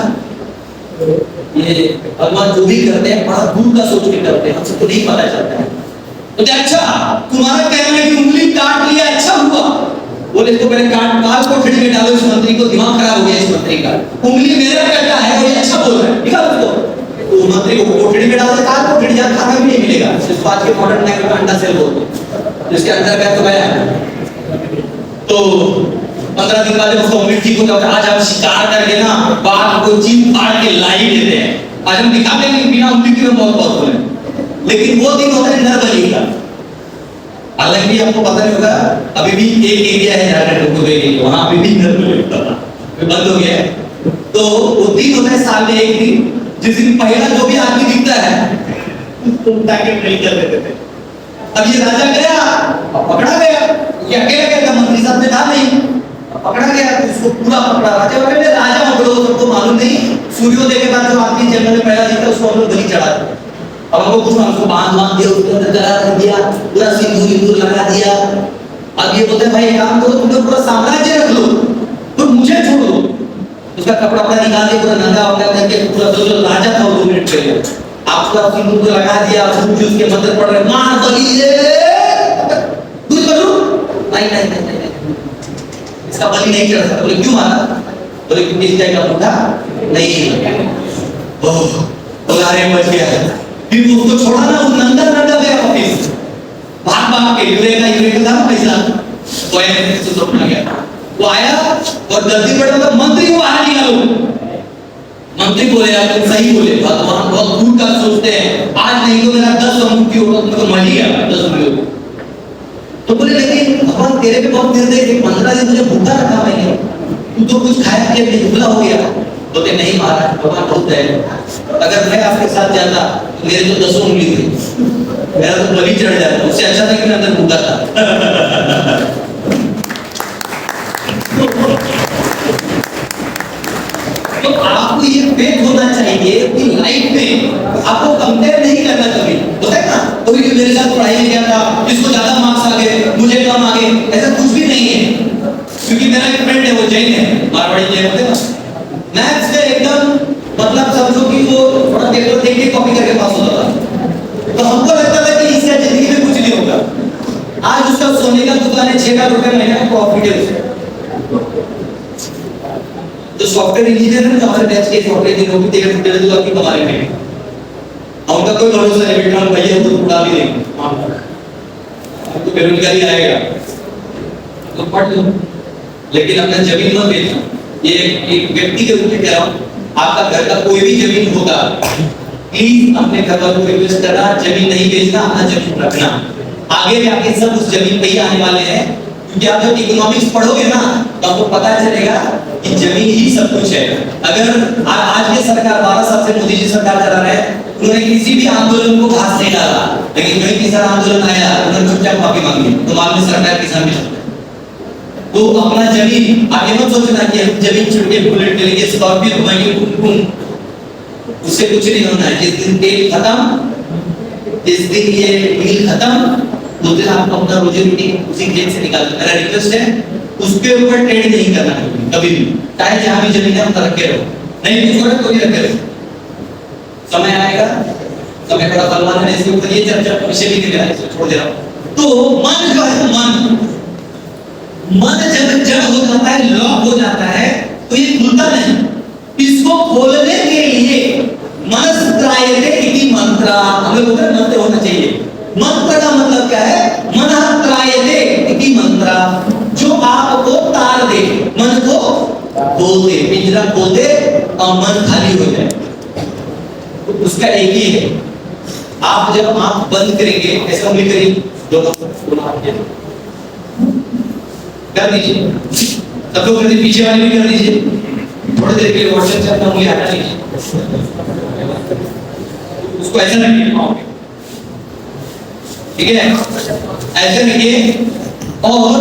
ये भगवान जो भी करते हैं बड़ा दूर का सोच के करते हैं, हमसे तो नहीं पता चलता है। तो अच्छा तुम्हारा कहना है कि उंगली काट लिया अच्छा हुआ, बोले इसको पहले काल कोठड़ी में डालो, इस मंत्री को दिमाग खराब हो गया इस मंत्री का, उंगली मेरा कटा है और ये अच्छा बोल रहा है, निकाल उसको। तो मंत्री को कोठड़ी में डालो, काल कोठड़ी जहाँ खाना भी नहीं मिलेगा, इस बात के मॉडर्न लैंग्वेज में अंडा सेल बोलते हैं, जिसके अंदर गया तो गया। तो 15 दिन बाद जब उसको उम्मीद ठीक होता है, आज हम शिकार करके ना बात को चीन फाड़ के लाई देते हैं, आज हम दिखाते हैं बिना उम्मीद के बहुत बहुत बोले, लेकिन वो दिन होता है नरबली का। हालांकि आपको पता नहीं होगा, अभी भी एक एरिया है झारखंड को, वहां अभी भी नरबली होता था, बंद हो गया है। तो वो दिन होता है साल में एक दिन, जिस दिन पहला जो भी आदमी दिखता है उसको उठा के ट्रेन कर देते थे। अब ये राजा गया, पकड़ा गया, ये अकेला गया था, मंत्री साहब में था नहीं, पकड़ा गया तो उसको पूरा पकड़ा। राजा बोले राजा पकड़ो, सबको मालूम नहीं, सूर्योदय के बाद जो आदमी जंगल में पहला दिखता है उसको हम लोग बलि चढ़ा देते। अब हमको कुछ उसको बांध दिया, उसके अंदर जला कर दिया, पूरा सिंदूर लगा दिया। अब ये बोलते भाई काम करो, तुम लोग पूरा साम्राज्य रख लो, तो मुझे छोड़ दो। उसका कपड़ा अपना निकाल के पूरा नंगा वंगा करके पूरा जो राजा था वो 2 मिनट के लिए आप पूरा सिंदूर लगा दिया, उसके मंत्र पढ़ रहे, मार बलि कुछ करो नहीं, इसका बलि नहीं चढ़ सकता। बोले क्यों मारा? बोले क्योंकि इस टाइप का बूढ़ा नहीं। ओह बुलारे मच गया, फिर उसको छोड़ा ना, वो नंगा गया ऑफिस, भाग के यूरेका था पैसा तो ऐसे तो अपना गया। वो आया और गलती पड़ा तो मंत्री को बाहर निकालो। मंत्री बोले यार तुम सही बोले, भगवान बहुत दूर का सोचते हैं, आज नहीं तो मेरा 10 मुक्ति होगा, तो मर ही गया 10 लोग। तो बोले लेकिन भगवान तेरे पे बहुत निर्दयी थे, 15 दिन मुझे भूखा रखा मैंने, तू तो कुछ खाया पिया नहीं, भूखा हो गया। बोलते नहीं महाराज भगवान बहुत दयालु, अगर मैं आपके साथ जाता तो मेरे तो 10 उंगली थी, मेरा तो बलि चढ़ जाता, उससे अच्छा था कि मैं अंदर भूखा था। तो आपको ये फेथ होना चाहिए कि लाइफ में आपको कंपेयर नहीं करना कभी, होता है ना, कोई भी मेरे साथ पढ़ाई में गया था, इसको ज्यादा मार्क्स आ गए, मुझे कम आ गए, ऐसा कुछ भी नहीं है। क्योंकि मेरा एक फ्रेंड है, वो जैन है, मारवाड़ी जैन होते हैं ना, मैथ्स में एकदम मतलब समझो कि वो थोड़ा पेपर देख के कॉपी करके पास होता था। तो हमको लगता था कि इसका जिंदगी में कुछ नहीं होगा। आज उसका सोने का दुकान है, 6 लाख रुपए महीने का प्रॉफिट है उसे। जो सॉफ्टवेयर इंजीनियर है, जो हमारे बैच के सॉफ्टवेयर इंजीनियर को 1.5 लाख की कमा रहे हैं, हम का कोई भरोसा नहीं, बेटा हम भैया तो उड़ा भी देंगे, तो बेरोजगारी आएगा तो पढ़ लो, लेकिन अपना जमीन मत बेचना। ये एक व्यक्ति के रूप में कह रहा हूँ, आपका घर का कोई भी जमीन होगा, प्लीज अपने घर वालों को रिक्वेस्ट करना, जमीन नहीं बेचना, अपना जमीन रखना। आगे जाके सब उस जमीन पे ही आने वाले हैं, क्योंकि आप जब इकोनॉमिक्स पढ़ोगे ना तो आपको पता चलेगा कि जमीन ही सब कुछ है। अगर आज की सरकार 12 साल से मोदी जी सरकार चला रहे हैं, उन्होंने किसी भी आंदोलन को घास नहीं डाला, लेकिन जो किसान आंदोलन आया उन्होंने चुपचाप माफी मांगी, तो मालूम सरकार किसान भी। तो अपना जमीन, आप ये मत सोचना कि हम जमीन छुड़ के बुलेट ले लेंगे, स्कॉर्पियो घुमाएंगे, उससे कुछ नहीं होना है। जिस दिन तेल खत्म, जिस दिन ये डील खत्म, उस दिन आपको अपना रोजी रोटी उसी खेत से निकाल दो। मेरा रिक्वेस्ट है उसके ऊपर ट्रेड नहीं करना कभी भी, चाहे जहां भी जमीन है उतना रखे रहो, नहीं कुछ हो तो भी रखे रहो। समय आएगा, समय बड़ा बलवान है, इसके ऊपर ये चर्चा विषय भी नहीं है, छोड़ दे रहा हूं। तो मन जो है, मन जब जड़ हो जाता है, लॉक हो जाता है, तो ये खुलता नहीं। इसको खोलने के लिए मनस्त्रायते इति मंत्रा, हमें बोलते हैं मंत्र होना चाहिए। मंत्र का मतलब क्या है? मनस्त्रायते इति मंत्रा, जो आपको तार दे, मन को खोल दे, पिंजरा खोल दे और मन खाली हो जाए, तो उसका एक ही है। आप जब आंख बंद करेंगे, ऐसा उंगली करिए, कर दीजिए, सब लोग कर दीजिए, पीछे वाले भी कर दीजिए, थोड़ी देर के लिए व्हाट्सएप से अपना उंगली हटा लीजिए, उसको ऐसा रखिए, ठीक है, ऐसे रखिए और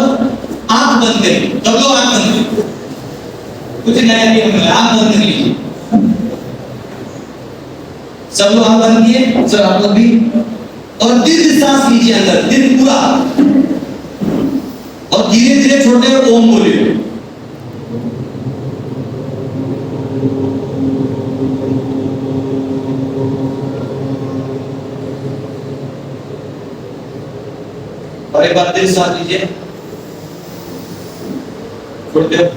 आंख बंद करिए, सब लोग आंख बंद करिए, कुछ नया नहीं होगा, आंख बंद कर लीजिए, सब लोग आंख बंद किए, सर आप लोग भी, और दीर्घ सांस लीजिए अंदर, दीर्घ पूरा, और धीरे धीरे छोड़ते हुए ओम बोलिए। तो 3 बार बार दिल साथ लीजिए, थोड़ी देर।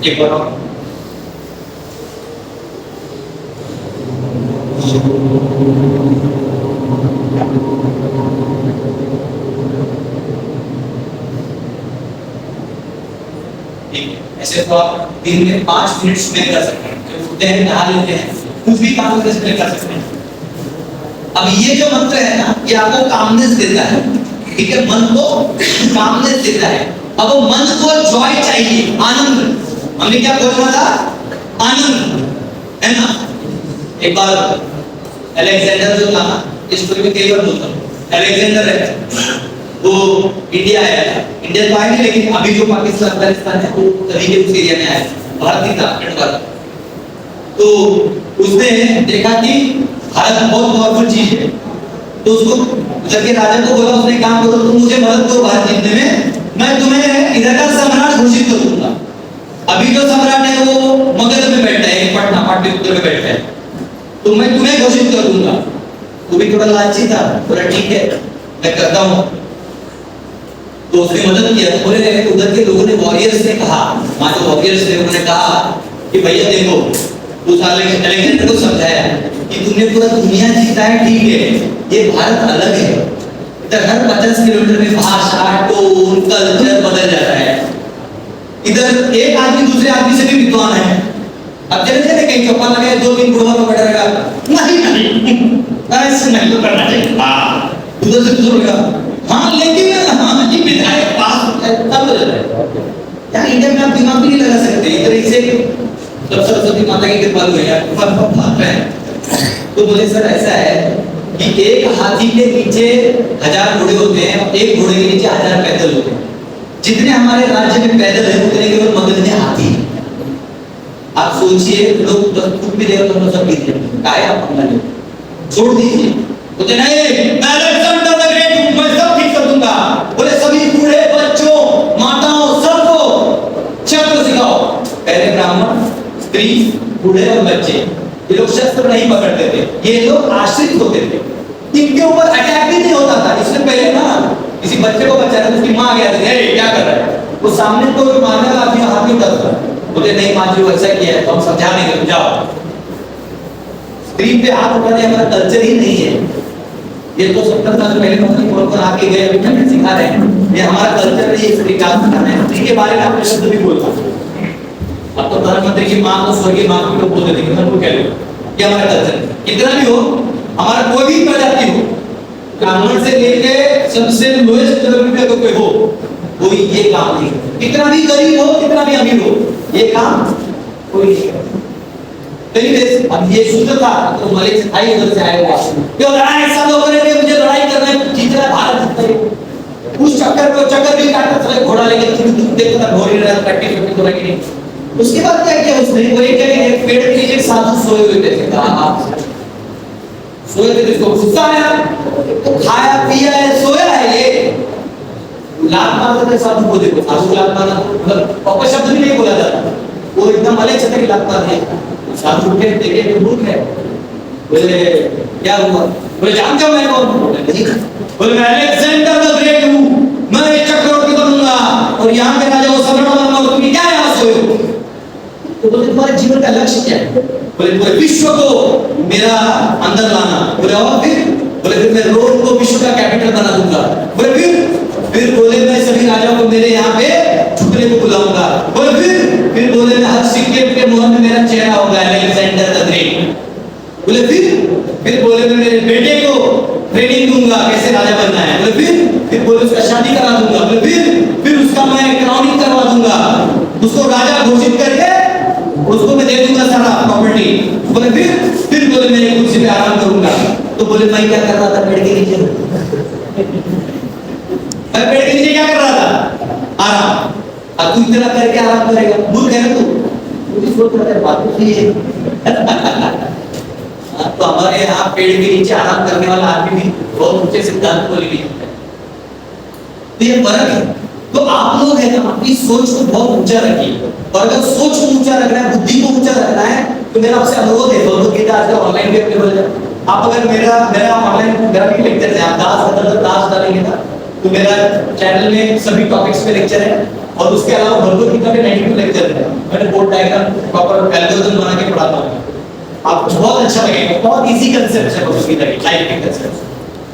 एक बार और। ऐसे तो आप दिन में 5 मिनट में कर सकते हैं, जब उठते हैं नहा लेते हैं, कुछ भी काम करते हैं कर सकते हैं। अब ये जो मंत्र है ना, ये आपको कामनेस देता है, ठीक है, मन को कामनेस देता है। अब वो मन को जॉय चाहिए, आनंद। हमने क्या बोला था? आनंद, है ना। एक बार अलेक्जेंडर जो था ना, इस स्टोरी में कई बार बोलता हूँ, अलेक्जेंडर है वो इंडिया आया था। इंडिया तो आया नहीं, लेकिन अभी जो पाकिस्तान अफगानिस्तान है वो तभी के उस एरिया में आया, भारतीय था, वाला। तो उसने देखा कि भारत बहुत पावरफुल चीज है, तो उसको उधर के राजा को बोला, उसने काम करो, तुम मुझे मदद करो भारत जीतने में, मैं तुम्हें इधर का सम्राट घोषित कर दूंगा। अभी जो सम्राट है वो मगध में बैठा है, पटना पाटलिपुत्र में बैठा है, तो मैं तुम्हें घोषित कर दूंगा। वो भी थोड़ा लालची था, बोला ठीक है मैं करता हूँ। तो उसने मदद किया। बोले उधर के लोगों ने, वॉरियर्स ने कहा, वहां जो वॉरियर्स थे उन्होंने कहा कि भैया देखो, उस अलेक्जेंडर को समझाया कि तुमने पूरा दुनिया जीता है, ठीक है, ये भारत अलग है, इधर हर 50 किलोमीटर में भाषा, टोन, कल्चर बदल जाता है। इधर एक आदमी दूसरे आदमी से भी विद्वान है। अब चले चले कहीं चौपा लगे, 2-3 बुढ़वा को बैठा रहेगा, नहीं ऐसे नहीं तो करना चाहिए, उधर से दूसरा होगा, हाँ लेकिन हाँ जी विधायक पास तब हो जाता है। यार इंडिया में आप दिमाग भी नहीं लगा सकते, इधर से जब सरस्वती माता की कृपा हुई है, भाग रहे हैं। तो बोले सर ऐसा है कि एक हाथी के नीचे 1000 घोड़े होते हैं और एक घोड़े के नीचे 1000 पैदल होते हैं। जितने हमारे राज्य में पैदल है उतने केवल मगध में हाथी है। आप सोचिए, लोग खुद भी देखो तो सब पीते हैं, काय आप अपना ले छोड़ दीजिए। बोलते नहीं मैं अलेक्जेंडर द ग्रेट हूं, मैं सब ठीक कर दूंगा। बोले सभी बूढ़े बच्चों माताओं सबको शस्त्र सिखाओ। पहले ब्राह्मण, स्त्री, बूढ़े और बच्चे, ये लोग शस्त्र नहीं पकड़ते थे, ये लोग आश्रित होते थे, इनके ऊपर अटैक भी नहीं होता था। इससे पहले ना किसी बच्चे को बचाना तो उसकी मां आ गया था, क्या कर रहा है, वो सामने को मारने वाला हाथ में कर रहा। बोले नहीं मां जी वैसा किया है तो हम समझा देंगे, जाओ। स्क्रीन पे हाथ उठाने हमारा कल्चर ही नहीं है। ये तो 70 साल पहले नौकरी बोलकर आके गए, अभी तक सिखा रहे हैं, ये हमारा कल्चर नहीं है, इसके विकास करना है। स्त्री के बारे में आप शब्द भी बोलता अब तो प्रधानमंत्री की मां को स्वर्गीय मां को बोल देते हैं, वो कह लो ये हमारा कल्चर है। कितना भी हो, हमारा कोई भी प्रजाति हो, ब्राह्मण से लेके सबसे लोएस्ट लेवल पे अगर कोई हो, कोई ये काम नहीं, कितना भी गरीब हो, कितना भी अमीर हो, ये काम कोई नहीं करता। अब ये सूत्र था तो मलिक से भाई उधर से आएगा क्यों लड़ाई सब लोग करेंगे, मुझे लड़ाई करना है, जीतना भारत जीतता है। उस चक्कर में चक्कर भी काटता चले, घोड़ा लेके देखता था घोड़ी रहा, प्रैक्टिस करके तो लगी नहीं। उसके बाद क्या किया उसने, वो एक जगह एक पेड़ के नीचे साधु सोए हुए थे, सोए थे, जिसको गुस्सा आया तो खाया पिया है, सोया है, ये लात मारते थे साधु को। देखो साधु को लात मारना मतलब अपशब्द भी नहीं बोला जाता, वो एकदम अलग छतरी की लात मार दिया। साधु उठे, देखे तो मूर्ख है, बोले क्या हुआ, बोले जानते हो मैं कौन हूं, बोले मैं अलेक्जेंडर द ग्रेट हूं, मैं एक चक्रवर्ती बनूंगा और यहाँ पे राजा को सम्राट बनूंगा, और तुम क्या यहाँ सोए हो। तो बोले तुम्हारे जीवन का लक्ष्य क्या है, बोले पूरे विश्व को मेरा अंदर लाना। बोले और फिर मैं रोम को विश्व का कैपिटल बना दूंगा। बोले फिर बोले मैं सभी राजाओं को मेरे यहाँ पे झुकने को बुलाऊंगा। बोले फिर बोले मैं हर सिक्के के मुहर में मेरा चेहरा होगा, अलेक्जेंडर द ग्रेट। बोले फिर बोले मैं मेरे बेटे को ट्रेनिंग दूंगा कैसे राजा बनना है। बोले फिर बोले उसका शादी करा दूंगा। बोले फिर उसका मैं क्राउनिंग करवा दूंगा, उसको राजा घोषित करके उसको मैं दे दूंगा सारा प्रॉपर्टी। बोले फिर बोले मैं एक कुर्सी पे आराम करूंगा। तो बोले मैं क्या कर रहा था पेड़ के नीचे, मैं पेड़ के नीचे क्या कर रहा था, आराम। अब तू इतना करके आराम करेगा, मूर्ख है तू, मुझे सोच रहा है बात तो सही है। तो हमारे यहाँ पेड़ के नीचे आराम करने वाला आदमी भी बहुत ऊंचे सिद्धांत को ले लिया। तो ये फर्क है। तो आप लोग है ना अपनी सोच को बहुत ऊंचा रखिए, और अगर सोच को ऊंचा रखना है, बुद्धि को ऊंचा रखना है, तो मेरा आपसे अनुरोध है, भगवद गीता आजकल ऑनलाइन भी अवेलेबल है। आप अगर मेरा ऑनलाइन मेरा भी लेक्चर है, आप दास डालेंगे ना तो मेरा चैनल में सभी टॉपिक्स पे लेक्चर है, और उसके अलावा भगवद गीता के 92 लेक्चर है। मैंने बोर्ड डायग्राम प्रॉपर एल्गोरिथम बना के पढ़ाता हूँ, आपको बहुत अच्छा लगेगा। बहुत इजी कांसेप्ट है भगवद गीता की, लाइफ के कांसेप्ट।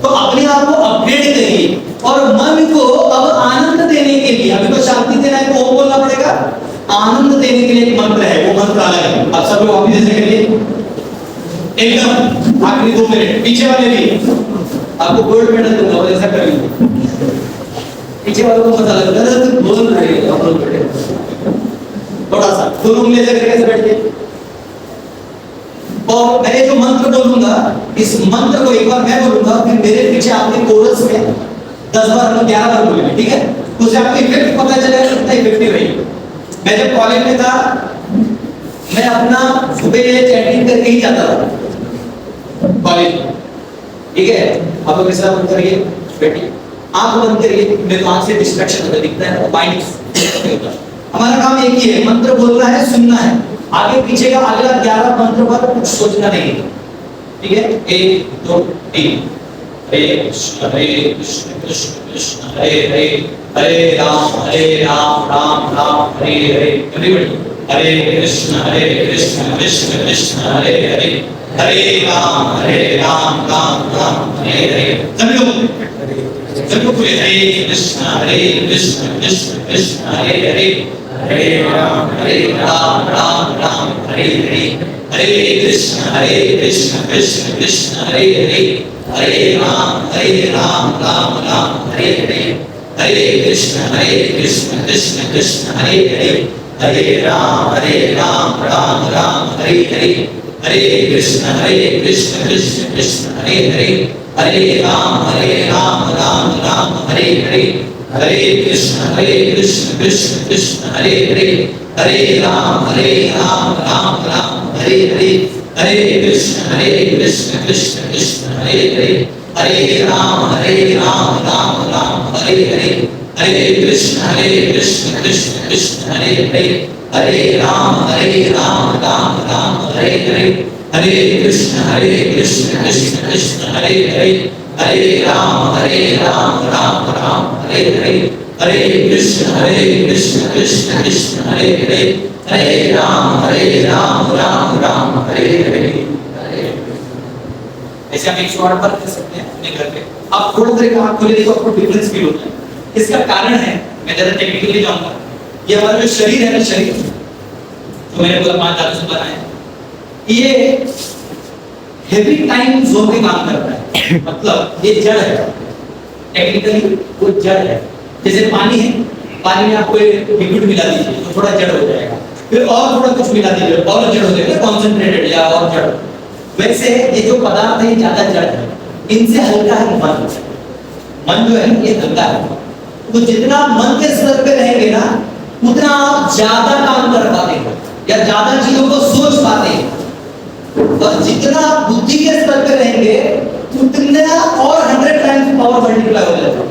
तो अपने आप को अपग्रेड करिए, और मन को अब आनंद देने के लिए, अभी तो शांति देना है तो ओम बोलना पड़ेगा, आनंद देने के लिए एक मंत्र है, वो मंत्र अलग है। अब सब लोग वापस जैसे करिए एकदम आखिरी 2 मिनट। पीछे वाले भी आपको गोल्ड मेडल दूंगा, और ऐसा करिए। पीछे वालों को पता लग रहा है तो बोल रहे हैं आप लोग बैठे, थोड़ा सा दोनों उंगली ऐसे करके बैठ के। और मैं जो मंत्र बोलूंगा, इस मंत्र को एक बार मैं बोलूंगा, फिर मेरे पीछे आपके कोरस में 10 बार हम 11 बार बोलेंगे, ठीक है? उससे आपको इफेक्ट पता चलेगा कितना इफेक्टिव है। मैं जब कॉलेज में था, मैं अपना सुबह चैटिंग करके ही जाता था कॉलेज में, ठीक है? आप लोग इस तरह बंद करिए, बैठिए, आंख बंद करिए, मेरे को आंख से डिस्ट्रैक्शन होता दिखता है, माइंड नहीं होता। हमारा काम एक ही है, मंत्र बोलना है, सुनना है, आगे पीछे का अगला 11 मंत्र पर कुछ सोचना नहीं, ठीक है? 1 2 3 हरे कृष्ण कृष्ण कृष्ण हरे हरे, हरे राम राम राम हरे हरे। एवरीबॉडी, हरे कृष्ण कृष्ण कृष्ण हरे हरे, हरे राम राम राम हरे हरे। सभी लोग बोले हरे कृष्ण कृष्ण कृष्ण हरे हरे, हरे राम राम राम हरे हरे, हरे कृष्ण कृष्ण कृष्ण हरे हरे, हरे राम राम राम हरे हरे, हरे कृष्ण कृष्ण कृष्ण हरे हरे, हरे राम राम राम हरे हरे, हरे कृष्ण कृष्ण कृष्ण हरे हरे, हरे राम राम राम हरे हरे, हरे कृष्ण कृष्ण कृष्ण हरे हरे, हरे राम राम राम हरे हरे, हरे कृष्ण कृष्ण कृष्ण हरे हरे, हरे राम राम राम हरे हरे, हरे कृष्ण कृष्ण कृष्ण हरे हरे, हरे राम राम राम हरे हरे, हरे कृष्ण कृष्ण कृष्ण हरे हरे, हरे राम राम राम हरे हरे, हरे कृष्ण कृष्ण कृष्ण हरे हरे, हरे राम राम राम हरे हरे। ऐसे हम 108 बार कर सकते हैं अपने घर पे। आप थोड़ा देर का आंख खोले, देखो आपको डिफरेंस फील होता है। इसका कारण है, मैं ज्यादा टेक्निकली जाऊंगा, ये हमारा जो शरीर है ना, शरीर तो मैंने बोला 5 धातु से बना है, ये हेवी टाइम जोन पे काम करता है। मतलब ये जड़ है, टेक्निकली वो जड़ है। जैसे पानी है, पानी में आप कोई लिक्विड मिला दीजिए तो थोड़ा जड़ हो जाएगा, फिर और थोड़ा कुछ मिला दीजिए और जड़ हो जाएगा, कॉन्सेंट्रेटेड या और जड़। वैसे ये जो पदार्थ है ज्यादा जड़ है, इनसे हल्का है मन। मन जो है ये हल्का है, तो जितना मन के स्तर पे रहेंगे ना, उतना आप ज्यादा काम कर पाते हो या ज्यादा चीजों को सोच पाते हैं। और जितना आप बुद्धि के स्तर पे रहेंगे, उतना और 100 टाइम्स पावर मल्टीप्लाई हो जाता है,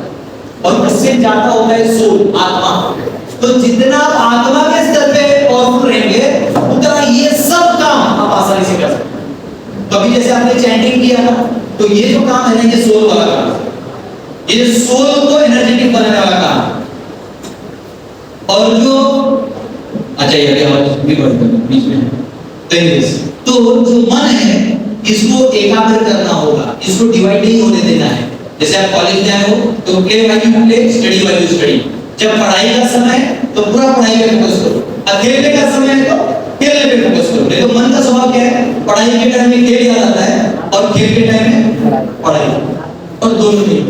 और उससे ज्यादा होता है सोल, आत्मा। तो जितना आप आत्मा के स्तर पे पावरफुल रहेंगे, उतना ये सब काम आप आसानी से कर सकते हैं। कभी जैसे आपने चैंटिंग किया ना, तो ये जो काम है ना, ये सोल वाला काम है, ये सोल को एनर्जेटिक बनाने वाला काम। और जो अच्छा ये भी बीच में तो जो मन है, इसको एकाग्र करना होगा, इसको डिवाइड नहीं होने देना है। जैसे आप कॉलेज में आए हो तो play value play, study value study. जब पढ़ाई का समय है तो पूरा पढ़ाई पे फोकस करो, अकेले का समय है तो खेलने पे फोकस करो। नहीं तो मन का स्वभाव क्या है, पढ़ाई के टाइम में खेल याद आता है और खेल के टाइम में पढ़ाई, और दोनों नहीं।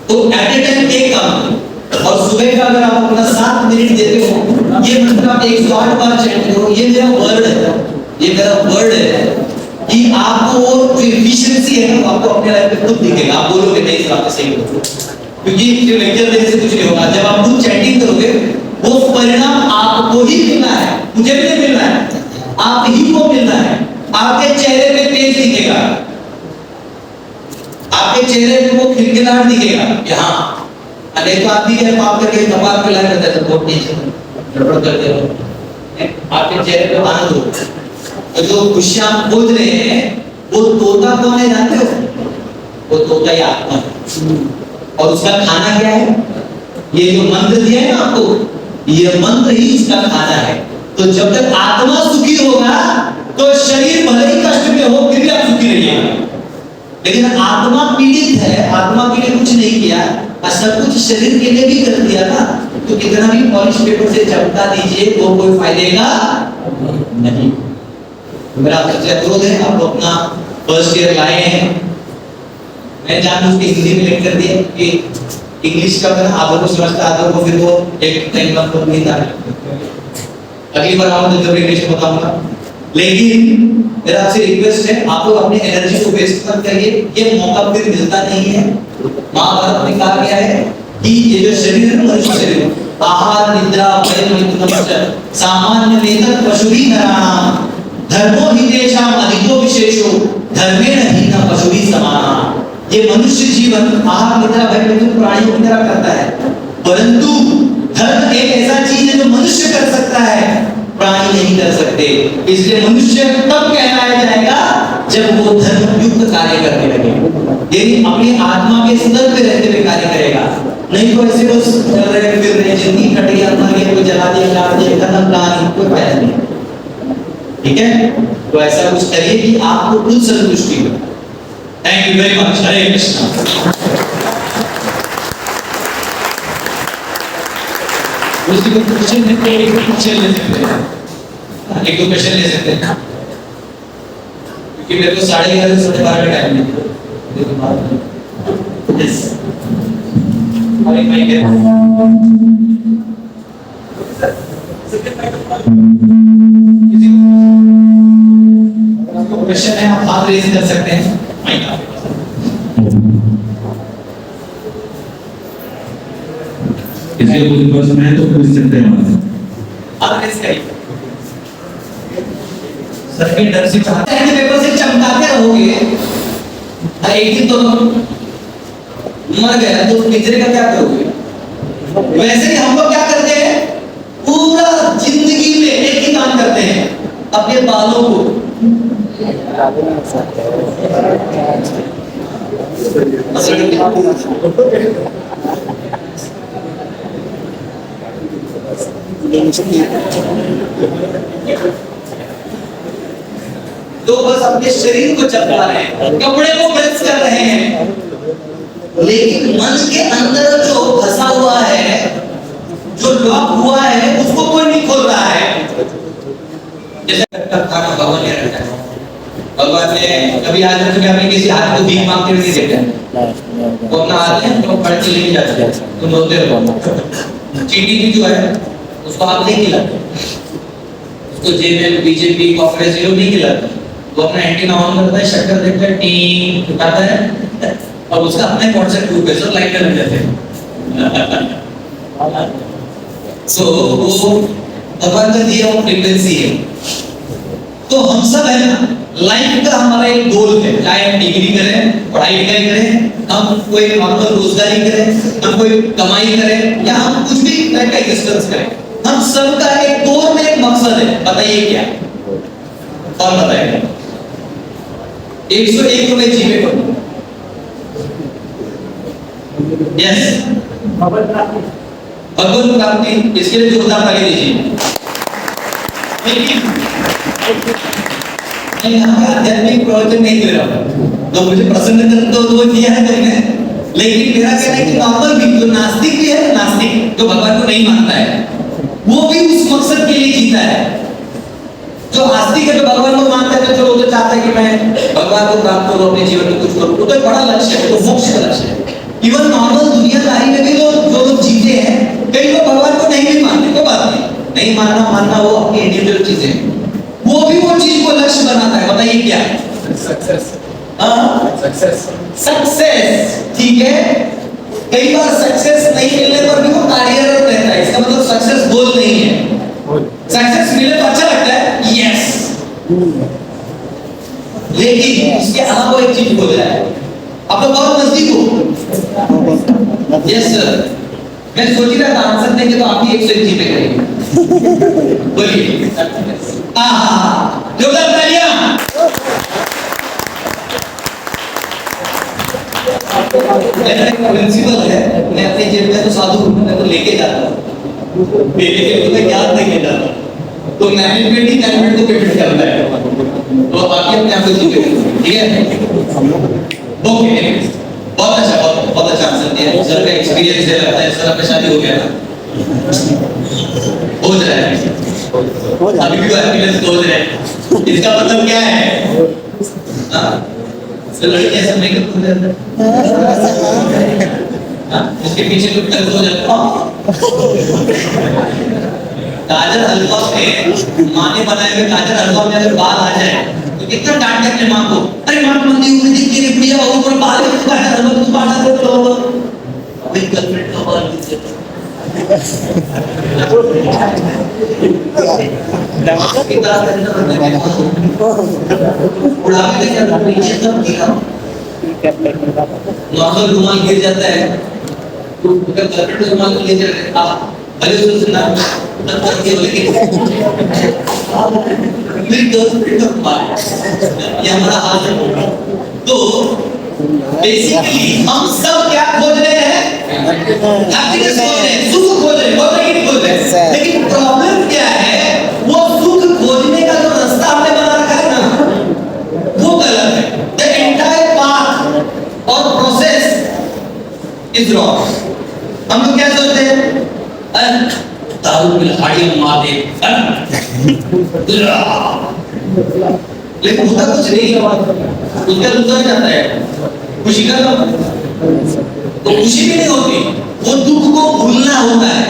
तो एट ए टाइम एक काम करो। और सुबह का अगर आप अपना 7 मिनट देते हो, ये मंत्र आप 108 बार चैंट करो। ये मेरा वर्ड है, ये मेरा वर्ड है कि आपको वो जो एफिशिएंसी है ना, आपको अपने लाइफ में खुद दिखेगा। आप बोलोगे नहीं सर आपने सही बोला, क्योंकि जो लेक्चर देने से कुछ नहीं होगा। जब आप खुद चैंटिंग करोगे, वो परिणाम आपको ही मिलना है, मुझे भी नहीं मिलना है, आप ही को मिलना है। आपके चेहरे पे तेज दिखेगा, आपके चेहरे पे वो खिलखिलाहट दिखेगा यहाँ। अनेक आदमी के पाप करके कपाल पे लग जाता है, तो बहुत नीचे गड़बड़ करते हो, आपके चेहरे पे आनंद हो। तो जो खुशियां खोज रहे हैं वो तोता कौन है जानते हो? वो तोता ही आत्मा है। और उसका खाना क्या है? ये जो मंत्र दिया है ना आपको, ये मंत्र ही उसका खाना है। तो जब तक आत्मा सुखी होगा तो शरीर भले ही कष्ट में हो फिर भी आप सुखी रहिएगा। लेकिन आत्मा पीड़ित है, आत्मा के लिए कुछ नहीं किया और सब कुछ शरीर के लिए भी कर दिया ना, तो कितना भी पॉलिश पेपर से चमका दीजिए वो कोई फायदे का नहीं। मेरा आपसे अनुरोध है, आप अपना फर्स्ट ईयर लाए हैं, मैं जानबूझ के हिंदी में लिख कर दिया कि इंग्लिश का ना आप लोगों को समझता आधा को फिर वो एक टाइम बाद को नहीं था। अगली बार आऊंगा तो जरूर इंग्लिश में बताऊंगा। लेकिन मेरा आपसे रिक्वेस्ट है, आप लोग अपनी एनर्जी को वेस्ट मत करिए, ये मौका फिर मिलता नहीं है। महाभारत में कहा गया है कि ये जो शरीर है मनुष्य शरीर, आहार निद्रा भय सामान्य वेतन पशुभी नराणाम धर्मो हितेषाम अधिको विशेषो धर्मेण हीना पशुभी समाना। ये मनुष्य जीवन आहार निद्रा भय मैथुन प्राणियों की तरह करता है, परंतु धर्म एक ऐसा चीज है जो मनुष्य कर सकता है, प्राणी नहीं कर सकते। इसलिए मनुष्य तब कहलाया जाएगा जब वो धर्म युक्त कार्य करने लगे, यानी अपनी आत्मा के स्तर पे रहते हुए कार्य करेगा। नहीं तो ऐसे बस चल रहे फिर रहे, जिंदगी कट गया, मर गया, कोई जला दिया, काट दिया, खत्म कहानी, कोई फायदा नहीं। ठीक है, तो ऐसा कुछ करिए कि आपको खुद संतुष्टि हो। Thank you very much. Hare Krishna. उसी को क्वेश्चन है, एक क्वेश्चन ले सकते हैं, एक दो क्वेश्चन ले सकते हैं, क्योंकि मेरे को 11:30 से 12:30 का टाइम है। यस, और एक माइक है। किसी को क्वेश्चन है, आप हाथ रेज कर सकते हैं। माइक आप किसी को कुछ प्रश्न है तो पूछ सकते हैं वहां से। हाथ रेज करिए। सर के डर से चाहते हैं पेपर से चमकाते रहोगे, एक दिन तो मर गया तो पिंजरे का क्या करोगे? वैसे ही हम लोग क्या करते हैं, पूरा जिंदगी में एक ही काम करते हैं, अपने बालों को तो बस अपने शरीर को चमका रहे हैं, कपड़े को प्रेस कर रहे हैं, लेकिन मन के अंदर जो फंसा हुआ है, जो लॉक हुआ है, उसको कोई नहीं खोल रहा है। जैसे खाना भगवान ने रखा है, भगवान ने कभी आज तक आपने किसी हाथ को भीख मांगते हुए नहीं देखा, वो अपना हाथ है तो पढ़ के लेके जाते हैं, तुम बोलते हो चीटी भी जो है उसको आप नहीं खिलाते, उसको जेब में बीजेपी कांग्रेस ये नहीं खिलाते, वो अपना एंटीना ऑन करता है, शटर देखता है, टी उठाता है और उसका अपने व्हाट्सएप ग्रुप पे सब लाइक कर देते हैं। सो वो भगवान का दिया हुआ फ्रीक्वेंसी है। तो हम सब है ना, लाइफ का हमारा एक गोल है, चाहे हम डिग्री करें, पढ़ाई लिखाई करें, हम कोई नॉर्मल रोजगारी करें, हम कोई कमाई करें, या हम कुछ भी टाइप का एग्जिस्टेंस करें, हम सबका एक गोल में एक मकसद है। बताइए क्या? कौन बताएगा? 101 रुपए जीवे को। यस, भगवत प्राप्ति, इसके लिए जोरदार ताली दीजिए। लेकिन मैं यहाँ पे आध्यात्मिक प्रवचन नहीं दे रहा हूँ, तो मुझे प्रसन्न कर तो वो किया है तुमने, लेकिन मेरा कहना है कि नॉर्मल भी जो नास्तिक भी है, नास्तिक जो भगवान को नहीं मानता है, वो भी उस मकसद के लिए जीता है। जो आस्तिक है, जो भगवान को मानता है, तो जो वो तो चाहता है कि मैं भगवान को प्राप्त करूं, अपने जीवन में कुछ करूं, वो तो एक बड़ा लक्ष्य है, तो मोक्ष का लक्ष्य है। इवन नॉर्मल दुनियादारी में भी तो जो लोग जीते हैं, कई लोग भगवान को नहीं भी मानते, कोई बात नहीं मानना वो अपनी इंडिविजुअल चीजें हैं, वो भी वो चीज को लक्ष्य बनाता है। बताइए क्या? सक्सेस। ठीक है, कई बार सक्सेस नहीं मिलने पर भी वो कार्यरत रहता है, इसका मतलब सक्सेस गोल नहीं है। सक्सेस मिले तो अच्छा लगता है, यस, लेकिन इसके अलावा एक चीज बोल रहा है, आप लोग बहुत नजदीक हो। यस सर, मैं सोच ही रहा था आंसर देंगे तो आप ही 101 जी पे करेंगे। बोलिए। जोरदार तालियां। मेरा एक प्रिंसिपल है, मैं अपने जेब में तो साधु मैं तो लेके जाता हूँ, मेरे के लिए याद नहीं जाता, तो मैनेजमेंट ही मैनेजमेंट को पेमेंट करता है, तो बाकी अपने आप को जीते, ठीक है? ओके, बहुत अच्छा आंसर दिया। सर का एक्सपीरियंस है, लगता है सर आपका शादी हो गया ना? हो रहा है, अभी भी एक्सपीरियंस हो रहा है, इसका मतलब क्या है? हाँ, लड़कियां सब मेकअप कर रहे हैं, उसके पीछे कुछ कर हो जाता गाजर हलवा में माँ ने बनाए हुए गाजर हलवा में अगर बाल आ जाए तो कितना डांट अपने माँ को, अरे माँ मंदी हुई दिख के नहीं पिया वो पर बाल में गाजर हलवा कुछ बात कर लो, मेरी गर्लफ्रेंड का बाल दिख जाता बुढ़ापे में क्या पीछे सब गिरा नॉर्मल रुमाल गिर जाता है तो अगर गर्लफ्रेंड रुमाल ले जाते हैं भले उसको सुना तब तक ये बोले मेरी गर्लफ्रेंड का रुमाल ये हमारा हाल है। तो बेसिकली हम सब क्या खोज रहे हैं? हैप्पीनेस खोज रहे हैं, सुख खोज रहे हैं, और नहीं खोज रहे हैं। लेकिन प्रॉब्लम क्या है? वो सुख खोजने का जो रास्ता हमने बना रखा है ना, वो गलत है। The entire path और प्रोसेस इज रॉन्ग। हम लोग क्या सोचते हैं? दारू में लखाड़ी मार दे, लेकिन होता कुछ नहीं, उसका दूसरा जाता है खुशी का तो खुशी भी नहीं होती, वो दुख को भूलना होता है।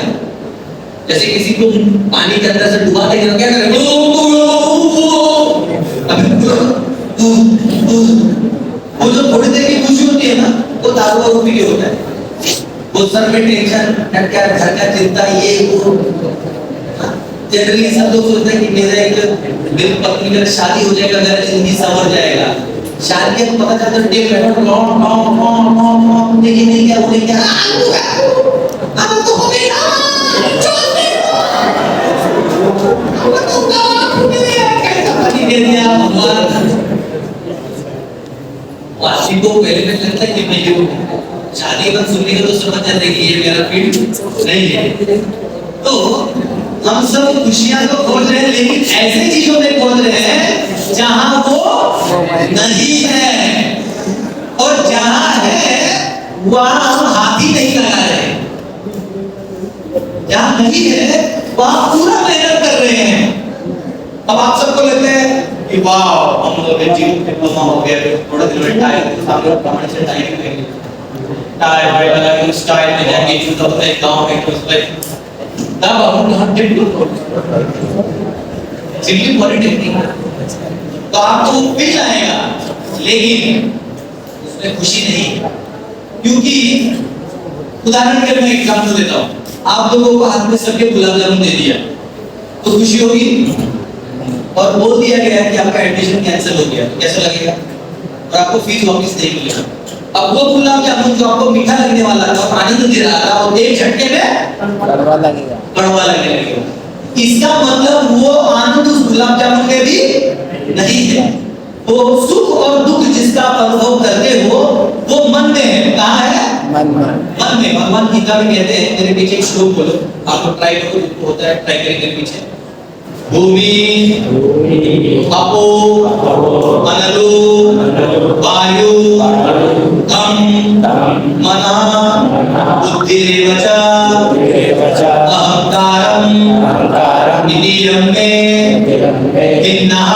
जैसे किसी को पानी के अंदर से डुबा देंगे तो क्या करेंगे? वो जो थोड़ी देर की खुशी होती है ना, वो दारू और पी के होता है। वो सर में टेंशन, घर का चिंता, ये वो जनरली सब लोग सोचते हैं कि मेरी पत्नी का शादी हो जाएगा, मेरा जिंदगी संवर जाएगा। शादी को पता चलता है टेप लेकिन नहीं क्या बोले क्या अब तो हो गई ना कैसा पानी दे दिया भगवान। वासी को पहले में लगता है कि मैं शादी का सुनने का तो समझ जाते हैं कि ये मेरा फील्ड नहीं है। तो हम सब खुशियां तो खोज रहे हैं, लेकिन ऐसे चीजों में खोज रहे हैं जहां वो नहीं है, और जहां है वहां हम हाथ ही नहीं लगा रहे। जहां नहीं है वहां पूरा मेहनत कर रहे हैं। अब आप सबको लगता है कि वाह हम लोग जीवन डिप्लोमा हो गया, थोड़ा दिन में टाइम सामने कमाने से टाइम करेंगे, टाइम भाई लगा उस टाइम में जाके जो तब तक गांव में उस पे तब हम लोग सिंपली पॉलिटेक्निक तो आपको फील आएगा, लेकिन उसमें खुशी नहीं। क्योंकि उदाहरण के लिए मैं एग्जांपल देता हूँ, आप लोगों को हाथ में सबके गुलाब जामुन दे दिया तो खुशी होगी, और बोल दिया गया है कि आपका एडमिशन कैंसिल हो गया, कैसा लगेगा? और आपको फीस वापस नहीं मिलेगा। अब वो गुलाब जामुन जो आपको मीठा लगने वाला था, आनंद दे रहा था, और एक झटके में कड़वा लगने लगेगा। इसका मतलब वो आनंद उस गुलाब जामुन में भी नहीं है। वो सुख और दुख जिसका आप अनुभव करते हो वो मन में है। कहाँ है? मन में। भगवान गीता में कहते हैं, मेरे पीछे एक श्लोक बोलो, आप लोग ट्राई करो, होता है ट्राई करेंगे पीछे। भूमि अपो अनलो वायु तम मना बुद्धिरेव च अहंकारम इन्द्रियं मे भिन्नः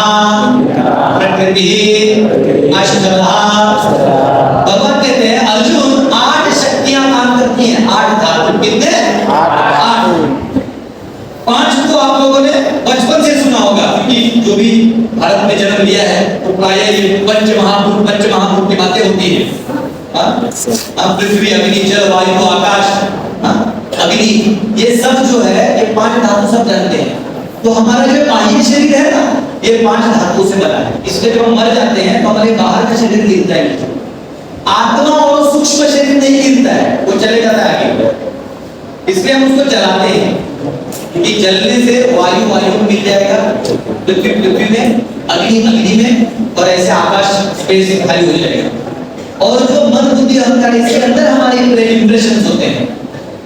प्रकृति अष्टधा। भगवान कहते हैं अर्जुन 8 शक्तियां काम करती हैं, 8 धातु। कितने? 8। 5 तो आप लोगों ने बचपन से सुना होगा, क्योंकि जो भी भारत में जन्म लिया है तो प्राय ये पंच महाभूत की बातें होती है। पृथ्वी, अग्नि, जल, वायु, आकाश, अग्नि, ये सब जो है ये 5 धातु सब जानते हैं। तो हमारा जो बाह्य शरीर है ना, ये 5 धातु से बना है। इसलिए जब हम मर जाते हैं तो हमारे बाहर का शरीर गिरता है, आत्मा और सूक्ष्म शरीर नहीं गिरता है, वो चले जाता है आगे। इसलिए हम उसको जलाते हैं, क्योंकि जलने से वायु वायु में मिल जाएगा, पृथ्वी पृथ्वी में, अग्नि अग्नि में, और ऐसे आकाश स्पेस खाली हो जाएगा। और जो मन बुद्धि अहंकार, इसके अंदर हमारे इंप्रेशंस होते हैं।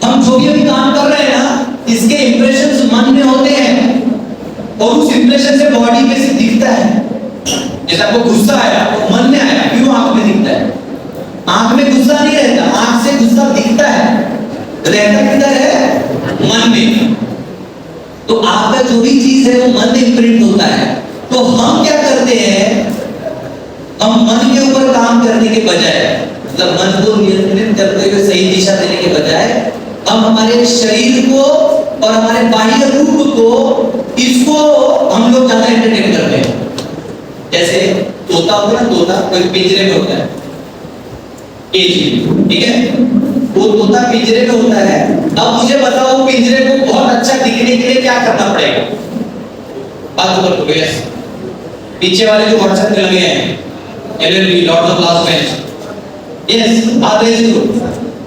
हम जो भी अभी काम कर रहे हैं ना, इसके इंप्रेशंस मन में होते हैं, और उस इंप्रेशन से बॉडी पे से दिखता है। जैसे आपको गुस्सा आया तो मन में आया, क्यों आंख में दिखता है? आंख में गुस्सा नहीं रहता, आंख से गुस्सा दिखता है, रहता किधर है? मन में। तो आपका जो भी चीज है वो मन में इम्प्रिंट होता है। तो हम क्या करते हैं, हम मन के ऊपर काम करने के बजाय, मतलब मन को नियंत्रित करते हुए सही दिशा देने के बजाय, हम हमारे शरीर को और हमारे बाह्य रूप को, इसको हम लोग ज्यादा एंटरटेन करते हैं। जैसे तोता होता है ना, तोता कोई पिंजरे में होता है, ठीक है, वो तोता पिंजरे में होता है। अब मुझे बताओ, पिंजरे को बहुत अच्छा दिखने के लिए क्या करना पड़ेगा? बात कर लो। यस, पीछे वाले जो व्हाट्सएप पे लगे हैं, LLB Lord of last bench, yes बात है इसको।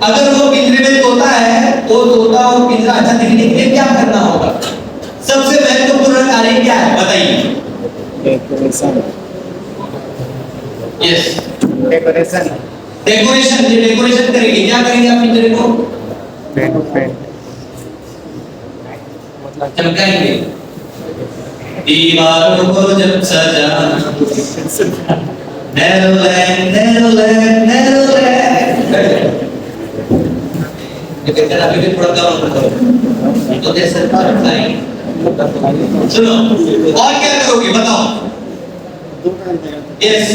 अगर वो पिंजरे में तोता है, तो तोता और पिंजरा अच्छा दिखने के लिए क्या करना होगा? सबसे महत्वपूर्ण कार्य क्या है बताइए? डेकोरेशन। Yes, decoration. डेकोरेशन। ये डेकोरेशन करेंगे, क्या करेंगे आप पिंजरे को? पेंट। चमकाएंगे। दीवारों को जब सजाना, नेरोलैंड नेरोलैंड नेरोलैंड, ये कहते हैं अभी भी थोड़ा कम करो तो जैसे चमकाएंगे। सुनो, और क्या करोगे बताओ? यस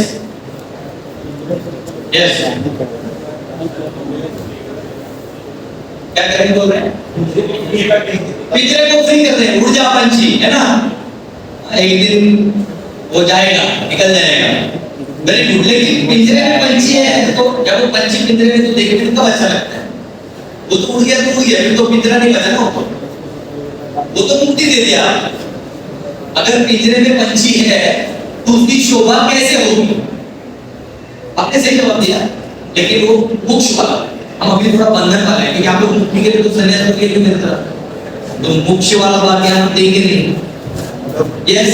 यस, क्या करेंगे बोल रहे हैं? पिंजरे को फ्री कर दें, उड़ जा पंछी, है ना? एक दिन वो जाएगा, निकल जाएगा, वेरी गुड। लेकिन पिंजरे में पंछी है, तो जब वो पंछी पिंजरे में तो देखने में कब अच्छा लगता है? वो तो उड़ गया तो उड़ गया, फिर तो पिंजरा नहीं बचा ना, वो तो मुक्ति दे दिया। अगर पिंजरे में पंछी है तो उसकी शोभा कैसे होगी? आपने सही जवाब दिया, लेकिन वो मोक्ष वाला, हम अभी थोड़ा बंधन वाला है, क्योंकि आप लोग मुक्ति के लिए तो सन्यास के लिए मेरी तरह, तो मोक्ष वाला बात यहाँ हम देंगे नहीं। यस,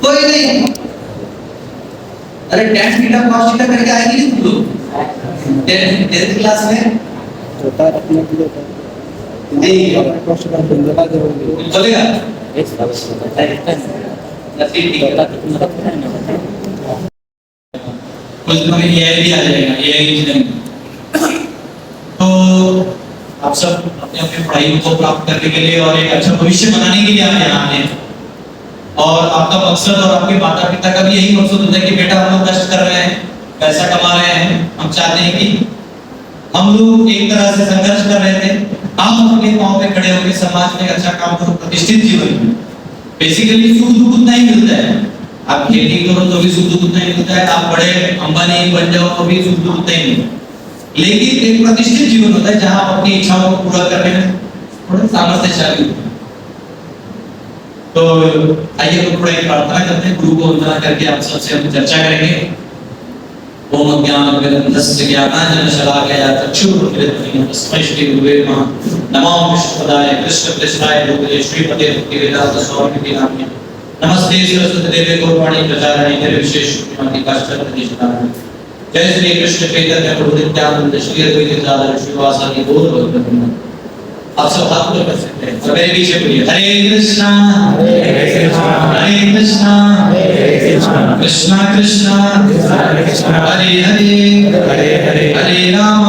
कोई नहीं। अरे टेंथ थीटा cos थीटा करके आएगी नहीं तुम लोग 10th क्लास में? छोटा रखने के लिए चलेगा? कुछ दिनों में AI भी आ जाएगा, AI इंजीनियरिंग। तो आप सब अपने अपने पढ़ाई को प्राप्त करने के लिए और एक अच्छा भविष्य बनाने के लिए आप यहाँ आए हैं। और आपका मकसद और आपके माता पिता का भी यही मकसद होता है कि बेटा हम लोग कष्ट कर रहे हैं, पैसा कमा रहे हैं, हम चाहते हैं कि हम लोग एक तरह से संघर्ष कर रहे थे, आप अपने पांव पे खड़े होकर समाज में अच्छा काम करो, प्रतिष्ठित जीवन। बेसिकली सुख दुख उतना ही मिलता है, आप खेती करो तो भी सुख दुख उतना ही मिलता है, आप बड़े अंबानी बन जाओ तो भी सुख दुख उतना ही मिलता है। लेकिन एक प्रतिष्ठित जीवन होता है जहां आप अपनी इच्छाओं को पूरा करने में थोड़ा सामर्थ्यशाली होते हैं। तो आइए तो थोड़ा प्रार्थना करते हैं, गुरु को वंदना करके आप सबसे हम चर्चा करेंगे। ओम अज्ञानतिमिरन्धस्य ज्ञानाञ्जनशलाकया चक्षुरुन्मिलितं तस्मै श्री गुरुवे नमः। नमो विष्णुपदाय कृष्णप्रेष्ठाय भूतले श्रीमते भक्तिवेदांत स्वामिनिति नाम्ने। नमस्ते सरस्वती देवे गौरवाणी प्रचारिणे निर्विशेष शून्यवादी काष्ठप्रतिष्ठाने। जय श्री कृष्ण चैतन्य प्रभु नित्यानंद श्री अद्वैत गदाधर श्रीवासादि गौर भक्तवृंद। आप सब हाथ ऊपर कर सकते हैं और मेरे पीछे बोलिए हरे कृष्णा हरे कृष्णा कृष्णा कृष्णा हरे हरे हरे राम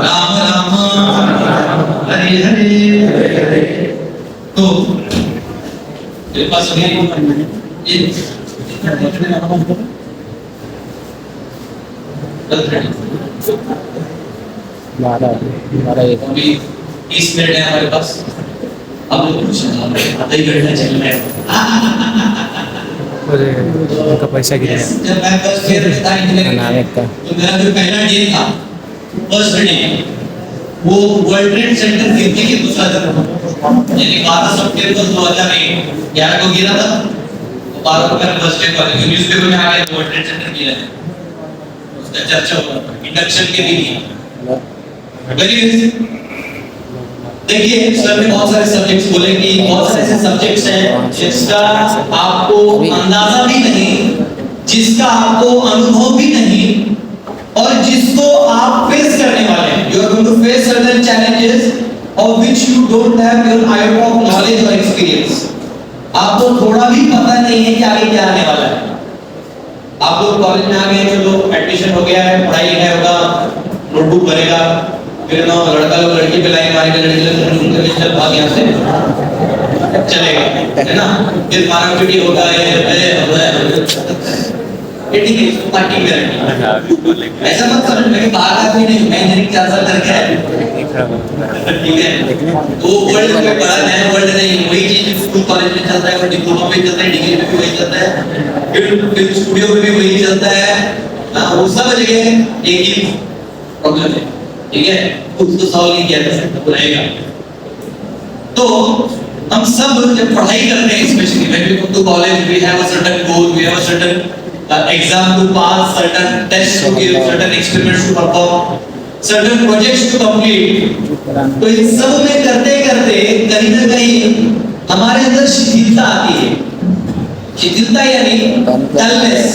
राम राम हरे हरे। तो मेरे पास अभी अभी 30 मिनट है हमारे पास। अब लोग कुछ आधा ही घंटा चल रहा है। उनका पैसा गिरा जब मैं फर्स्ट ईयर में था इंजीनियरिंग का, तो मेरा जो पहला डे था, फर्स्ट डे, वो वर्ल्ड ट्रेड सेंटर गिरने के दूसरा दिन, यानी 12 सितंबर 2011 को गिरा था। तो 12 को मेरा फर्स्ट डे था, न्यूज़पेपर में आ गया वर्ल्ड ट्रेड सेंटर गिरा है। उसका चर्चा हुआ इंडक्शन के लिए। वेरी देखिए सर ने बहुत सारे सब्जेक्ट्स बोले कि बहुत सारे ऐसे सब्जेक्ट्स हैं जिसका आपको अंदाजा भी नहीं, जिसका आपको अनुभव भी नहीं, और जिसको आप फेस करने वाले हैं। You are going to face certain challenges of which you don't have your iota of knowledge or experience. आपको थोड़ा भी पता नहीं है कि आगे क्या आने वाला है। आप लोग कॉलेज में आ गए, चलो एडमिशन हो गया है, पढ़ाई लिखाई होगा, नोटबुक बनेगा, फिर ना लड़का लोग लड़की पे लाइन मारेंगे, लड़की लोग चल भाग यहाँ से चलेगा, है ना। फिर मारा पीटी होगा, ये ठीक है, इसको पार्टी में रखनी। ऐसा मत समझ में कि बाहर आदमी नहीं, मैं इंजीनियरिंग 4 साल करके आया, ठीक है। तो वर्ल्ड में बड़ा नया वर्ल्ड नहीं, वही चीज स्कूल कॉलेज में चलता है, और डिप्लोमा में चलता है, डिग्री में भी वही चलता है, फिर स्टूडियो में भी वही चलता है। वो सब जगह एक ही प्रॉब्लम है, ठीक है, उसको सॉल्व नहीं किया जा सकता, रहेगा। तो हम सब जब पढ़ाई करते हैं, specially when we go to college, we have a certain goal, we have a certain exam to pass, certain tests to give, certain experiments to perform, certain projects to complete. तो इन सब में करते करते कहीं ना कहीं हमारे अंदर शिथिलता आती है। शिथिलता यानी डलनेस।